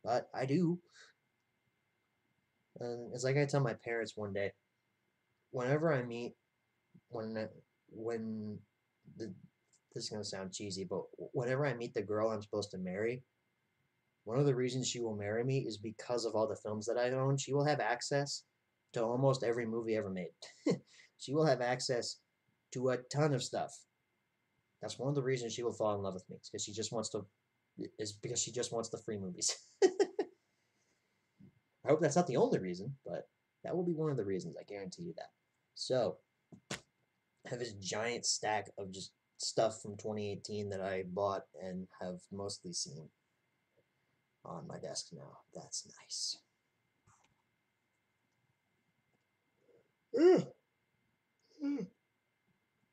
But I do. And it's like I tell my parents one day, whenever I meet, when the, this is gonna sound cheesy, but whenever I meet the girl I'm supposed to marry, one of the reasons she will marry me is because of all the films that I own. She will have access to almost every movie ever made. She will have access to a ton of stuff. That's one of the reasons she will fall in love with me. It's because she just wants to. Is because she just wants the free movies. I hope that's not the only reason, but that will be one of the reasons. I guarantee you that. So, I have this giant stack of just stuff from 2018 that I bought and have mostly seen on my desk now. That's nice.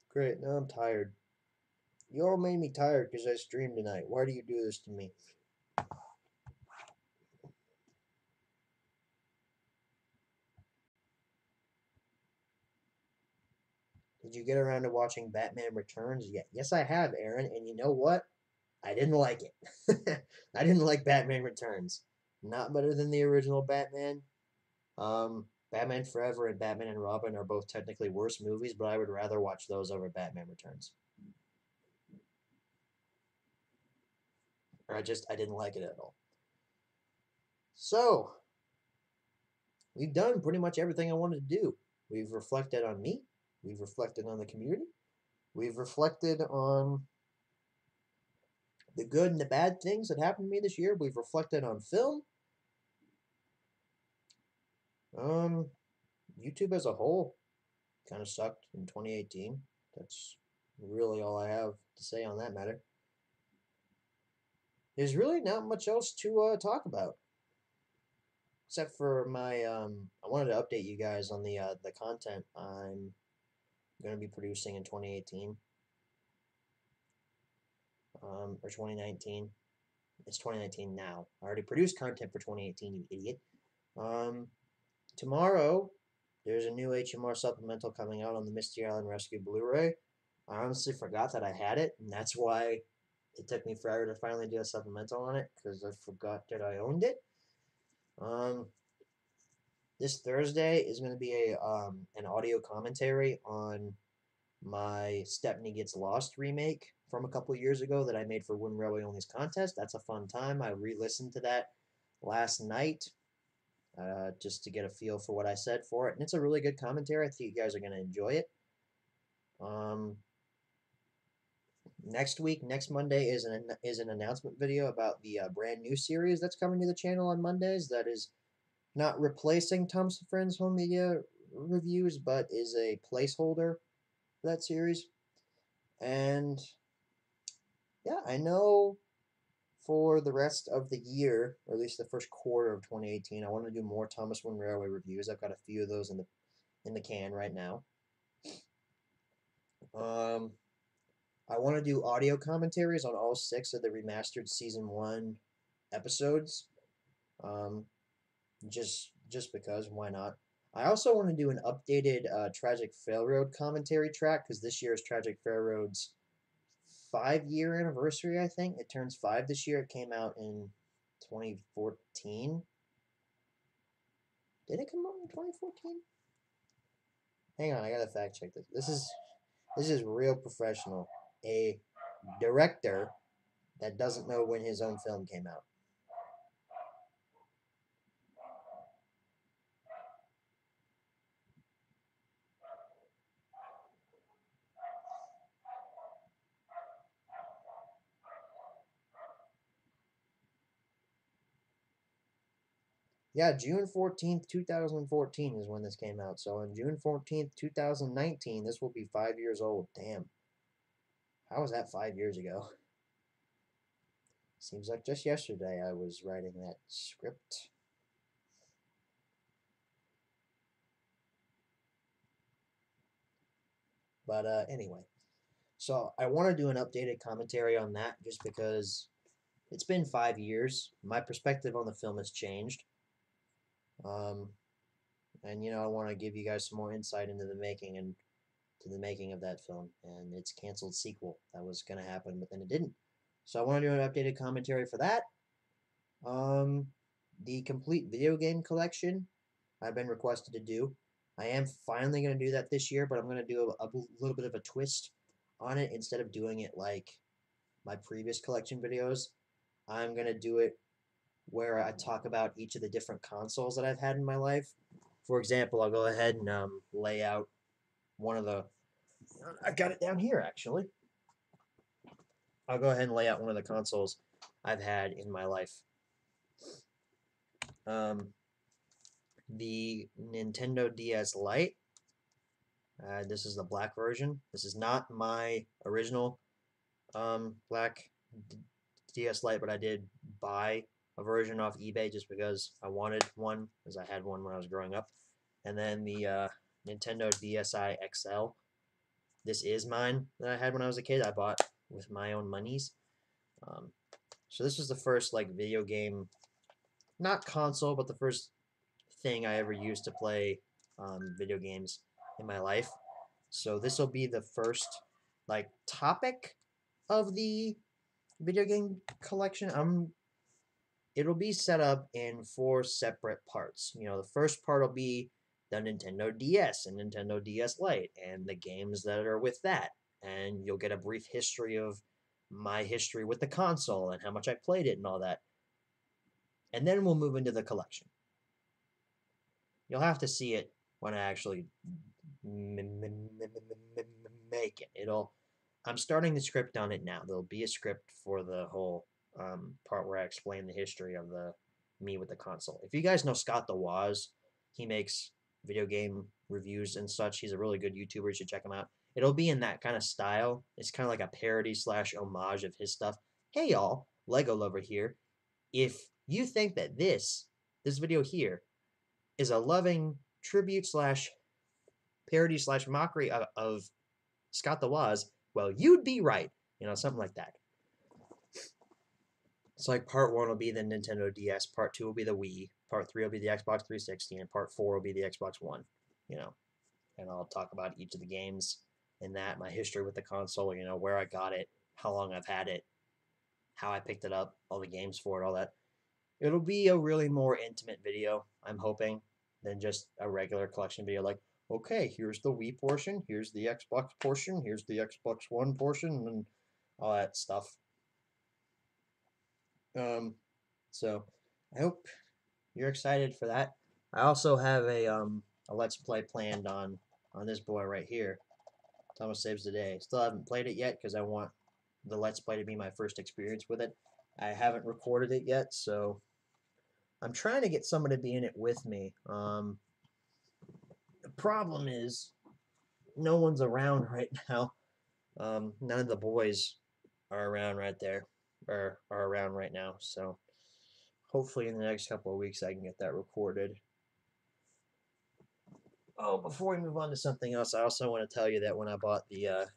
Great, now I'm tired. You all made me tired because I streamed tonight. Why do you do this to me? Did you get around to watching Batman Returns yet? Yes, I have, Aaron. And you know what? I didn't like it. I didn't like Batman Returns. Not better than the original Batman. Batman Forever and Batman and Robin are both technically worse movies, but I would rather watch those over Batman Returns. Or I didn't like it at all. So, we've done pretty much everything I wanted to do. We've reflected on me. We've reflected on the community. We've reflected on the good and the bad things that happened to me this year. We've reflected on film. YouTube as a whole kind of sucked in 2018. That's really all I have to say on that matter. There's really not much else to talk about, except for my. I wanted to update you guys on the content I'm going to be producing in 2018, or 2019. It's 2019 now. I already produced content for 2018, you idiot. Tomorrow, there's a new HMR supplemental coming out on the Misty Island Rescue Blu-ray. I honestly forgot that I had it, and that's why it took me forever to finally do a supplemental on it, because I forgot that I owned it. This Thursday is going to be an audio commentary on my Stepney Gets Lost remake from a couple years ago that I made for Wooden Railway Only's contest. That's a fun time. I re-listened to that last night just to get a feel for what I said for it, and it's a really good commentary. I think you guys are going to enjoy it. Next Monday is an announcement video about the brand new series that's coming to the channel on Mondays. That is not replacing Thomas & Friends Home Media Reviews, but is a placeholder for that series. And yeah, I know for the rest of the year, or at least the first quarter of 2018, I want to do more Thomas Wooden Railway reviews. I've got a few of those in the can right now. I want to do audio commentaries on all 6 of the remastered season 1 episodes. Just because, why not? I also want to do an updated Tragic Railroad commentary track, because this year is Tragic Railroad's 5-year anniversary, I think. It turns 5 this year. It came out in 2014. Did it come out in 2014? Hang on, I gotta fact check this. This is real professional. A director that doesn't know when his own film came out. Yeah, June 14th, 2014 is when this came out. So on June 14th, 2019, this will be 5 years old. Damn. How was that 5 years ago? Seems like just yesterday I was writing that script. But anyway. So I want to do an updated commentary on that just because it's been 5 years. My perspective on the film has changed. And I want to give you guys some more insight into the making of that film and its canceled sequel that was going to happen, but then it didn't. So I want to do an updated commentary for that. The complete video game collection I've been requested to do. I am finally going to do that this year, but I'm going to do a little bit of a twist on it. Instead of doing it like my previous collection videos, I'm going to do it where I talk about each of the different consoles that I've had in my life. For example, I'll go ahead and lay out one of the... I've got it down here, actually. I'll go ahead and lay out one of the consoles I've had in my life. The Nintendo DS Lite. This is the black version. This is not my original black DS Lite, but I did buy a version off eBay just because I wanted one, because I had one when I was growing up. And then the Nintendo DSi XL. This is mine that I had when I was a kid. I bought with my own monies. So this was the first video game, not console, but the first thing I ever used to play video games in my life. So this will be the first like topic of the video game collection. It'll be set up in 4 separate parts. You know, the first part will be the Nintendo DS and Nintendo DS Lite and the games that are with that. And you'll get a brief history of my history with the console and how much I played it and all that. And then we'll move into the collection. You'll have to see it when I actually make it. I'm starting the script on it now. There'll be a script for the whole part where I explain the history of me with the console. If you guys know Scott the Woz, he makes video game reviews and such. He's a really good YouTuber. You should check him out. It'll be in that kind of style. It's kind of like a parody / homage of his stuff. Hey y'all, Lego Lover here. If you think that this video here is a loving tribute / parody / mockery of Scott the Woz, well, you'd be right. You know, something like that. It's like part 1 will be the Nintendo DS, part 2 will be the Wii, part 3 will be the Xbox 360, and part 4 will be the Xbox One. You know, and I'll talk about each of the games and that, my history with the console, you know, where I got it, how long I've had it, how I picked it up, all the games for it, all that. It'll be a really more intimate video, I'm hoping, than just a regular collection video like, okay, here's the Wii portion, here's the Xbox portion, here's the Xbox One portion, and all that stuff. So I hope you're excited for that. I also have a Let's Play planned on this boy right here, Thomas Saves the Day. Still haven't played it yet because I want the Let's Play to be my first experience with it. I haven't recorded it yet, so I'm trying to get somebody to be in it with me. The problem is no one's around right now. None of the boys are around right there, or are around right now, so hopefully in the next couple of weeks I can get that recorded. Oh, before we move on to something else, I also want to tell you that when I bought the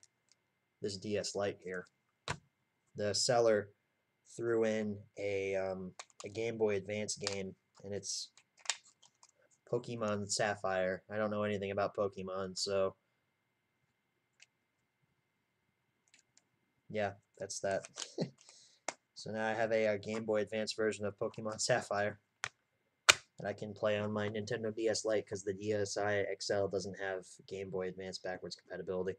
this DS Lite here, the seller threw in a Game Boy Advance game, and it's Pokemon Sapphire. I don't know anything about Pokemon, so yeah, that's that. So now I have a Game Boy Advance version of Pokemon Sapphire that I can play on my Nintendo DS Lite because the DSi XL doesn't have Game Boy Advance backwards compatibility.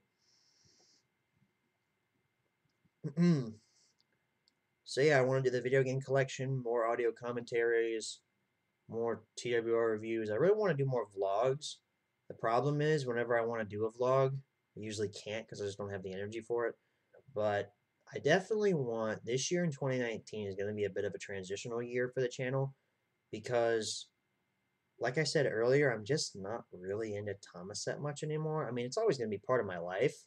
So yeah, I want to do the video game collection, more audio commentaries, more TWR reviews. I really want to do more vlogs. The problem is, whenever I want to do a vlog, I usually can't because I just don't have the energy for it. But I definitely want, this year in 2019 is going to be a bit of a transitional year for the channel because, like I said earlier, I'm just not really into Thomas that much anymore. I mean, it's always going to be part of my life,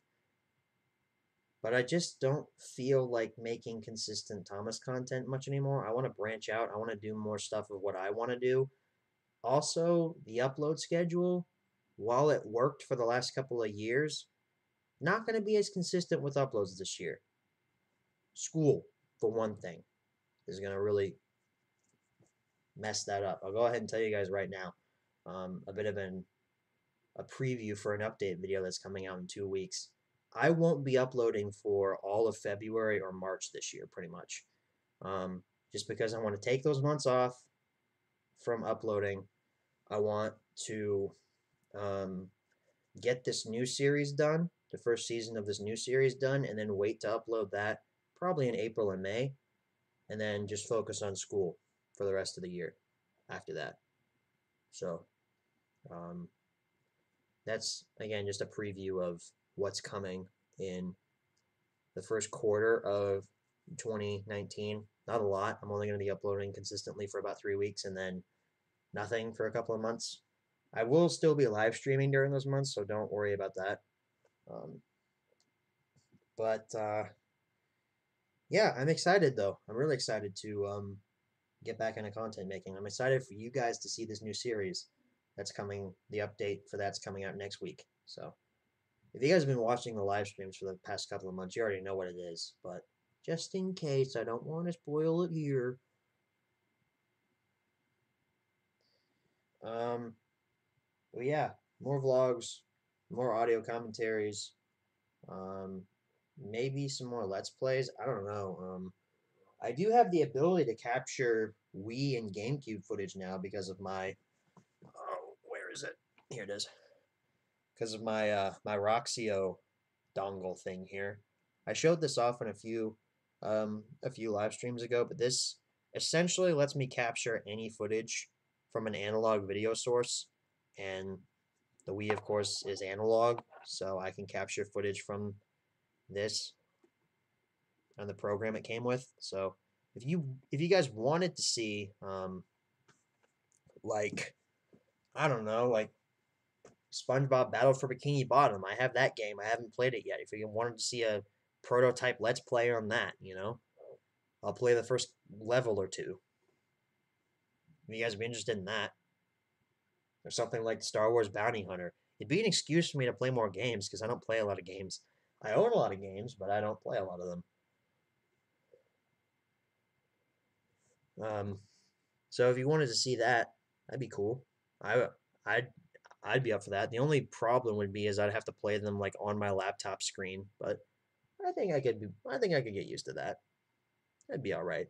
but I just don't feel like making consistent Thomas content much anymore. I want to branch out. I want to do more stuff of what I want to do. Also, the upload schedule, while it worked for the last couple of years, not going to be as consistent with uploads this year. School, for one thing, is going to really mess that up. I'll go ahead and tell you guys right now, a bit of a preview for an update video that's coming out in 2 weeks. I won't be uploading for all of February or March this year, pretty much. Just because I want to take those months off from uploading. I want to get this new series done, the first season of this new series done, and then wait to upload that probably in April and May, and then just focus on school for the rest of the year after that. So, that's, again, just a preview of what's coming in the first quarter of 2019. Not a lot. I'm only going to be uploading consistently for about 3 weeks and then nothing for a couple of months. I will still be live streaming during those months, so don't worry about that. Yeah, I'm excited though. I'm really excited to get back into content making. I'm excited for you guys to see this new series that's coming. The update for that's coming out next week. So if you guys have been watching the live streams for the past couple of months, you already know what it is. But just in case, I don't want to spoil it here. Well, yeah, more vlogs, more audio commentaries, maybe some more Let's Plays. I don't know. I do have the ability to capture Wii and GameCube footage now because of my. Oh, where is it? Here it is. Because of my my Roxio dongle thing here. I showed this off in a few live streams ago, but this essentially lets me capture any footage from an analog video source, and the Wii, of course, is analog, so I can capture footage from this and the program it came with. So if you guys wanted to see like I don't know, like SpongeBob Battle for Bikini Bottom, I have that game. I haven't played it yet. If you wanted to see a prototype Let's Play on that, I'll play the first level or two. If you guys would be interested in that. Or something like Star Wars Bounty Hunter. It'd be an excuse for me to play more games, because I don't play a lot of games. I own a lot of games, but I don't play a lot of them. So if you wanted to see that, that'd be cool. I'd be up for that. The only problem would be is I'd have to play them like on my laptop screen, but I think I could get used to that. That'd be all right.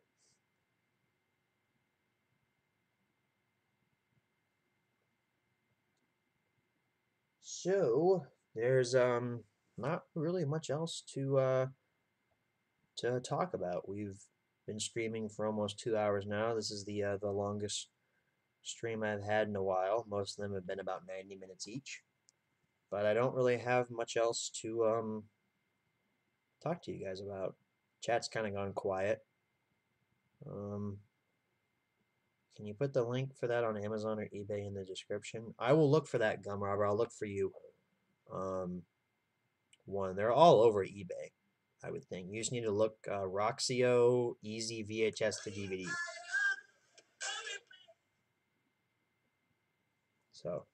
So there's not really much else to talk about. We've been streaming for almost 2 hours now. This is the longest stream I've had in a while. Most of them have been about 90 minutes each. But I don't really have much else to talk to you guys about. Chat's kind of gone quiet. Can you put the link for that on Amazon or eBay in the description? I will look for that, Gum Robber. I'll look for you. One. They're all over eBay, I would think. You just need to look Roxio Easy VHS to DVD. So.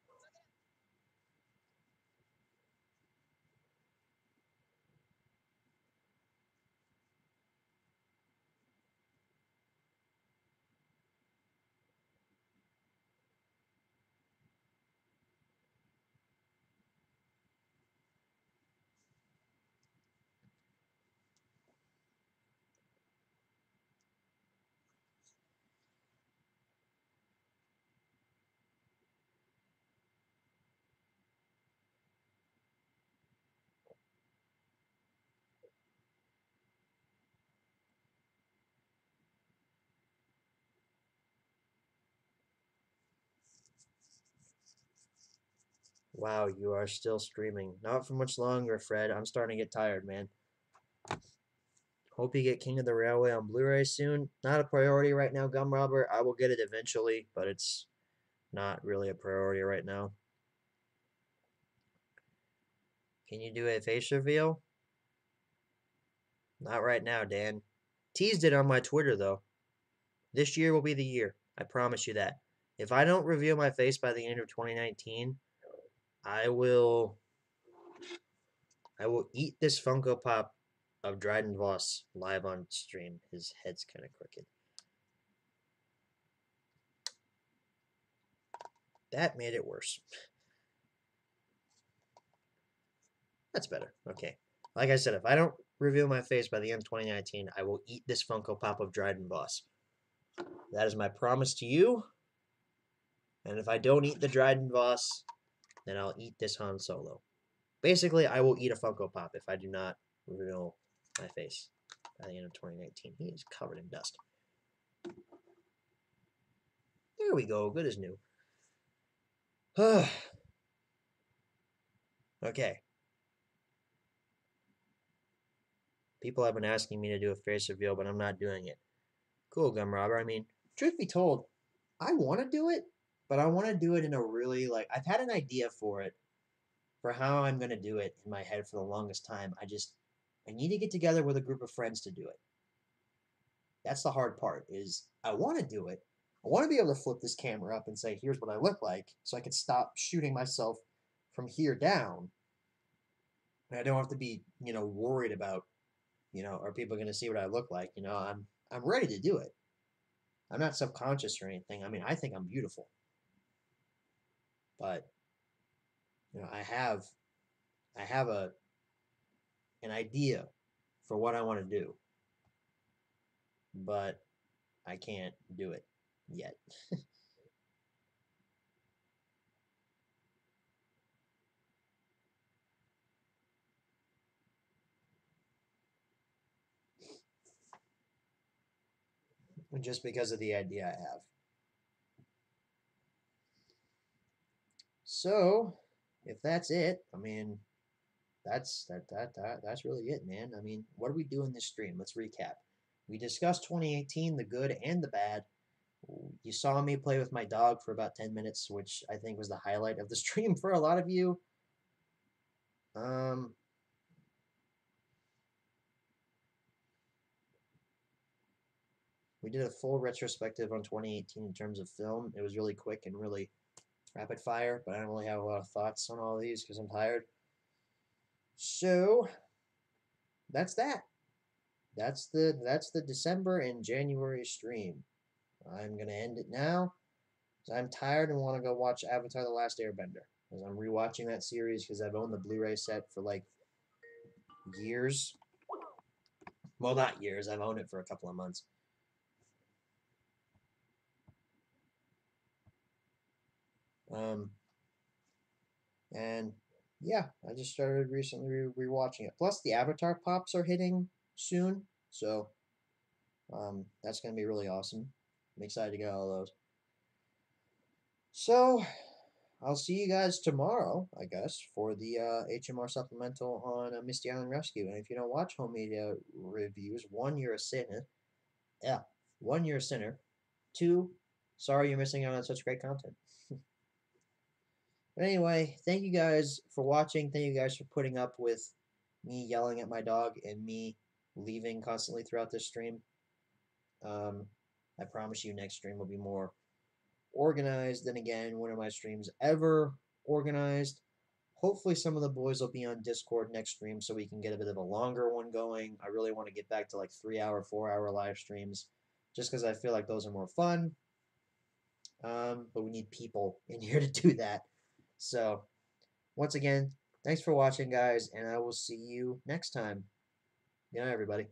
Wow, you are still streaming. Not for much longer, Fred. I'm starting to get tired, man. Hope you get King of the Railway on Blu-ray soon. Not a priority right now, Gum Robber. I will get it eventually, but it's not really a priority right now. Can you do a face reveal? Not right now, Dan. Teased it on my Twitter, though. This year will be the year. I promise you that. If I don't reveal my face by the end of 2019, I will eat this Funko Pop of Dryden Voss live on stream. His head's kind of crooked. That made it worse. That's better. Okay. Like I said, if I don't reveal my face by the end of 2019, I will eat this Funko Pop of Dryden Voss. That is my promise to you. And if I don't eat the Dryden Voss, then I'll eat this Han Solo. Basically, I will eat a Funko Pop if I do not reveal my face by the end of 2019. He is covered in dust. There we go. Good as new. Okay. People have been asking me to do a face reveal, but I'm not doing it. Cool, Gum Robber. I mean, truth be told, I want to do it, but I want to do it in a really, like, I've had an idea for it, for how I'm going to do it in my head for the longest time. I need to get together with a group of friends to do it. That's the hard part, is I want to do it. I want to be able to flip this camera up and say, here's what I look like, so I can stop shooting myself from here down. And I don't have to be, worried about, are people going to see what I look like? I'm ready to do it. I'm not subconscious or anything. I mean, I think I'm beautiful. But, I have I have an idea for what I want to do, but I can't do it yet. Just because of the idea I have. So, if that's it, I mean, that's really it, man. I mean, what do we do in this stream? Let's recap. We discussed 2018, the good and the bad. You saw me play with my dog for about 10 minutes, which I think was the highlight of the stream for a lot of you. We did a full retrospective on 2018 in terms of film. It was really quick and really rapid fire, but I don't really have a lot of thoughts on all of these because I'm tired. So that's that. That's the December and January stream. I'm gonna end it now because I'm tired and want to go watch Avatar: The Last Airbender. Because I'm rewatching that series because I've owned the Blu-ray set for like years. Well, not years. I've owned it for a couple of months. And yeah, I just started recently rewatching it. Plus, the Avatar pops are hitting soon, so that's gonna be really awesome. I'm excited to get all those. So I'll see you guys tomorrow, I guess, for the HMR supplemental on Misty Island Rescue. And if you don't watch home media reviews, one, you're a sinner. Yeah, one, you're a sinner. Two, sorry you're missing out on such great content. But anyway, thank you guys for watching. Thank you guys for putting up with me yelling at my dog and me leaving constantly throughout this stream. I promise you next stream will be more organized than again one of my streams ever organized. Hopefully some of the boys will be on Discord next stream so we can get a bit of a longer one going. I really want to get back to like 3-hour, 4-hour live streams just because I feel like those are more fun. But we need people in here to do that. So once again, thanks for watching, guys, and I will see you next time. Good night, everybody.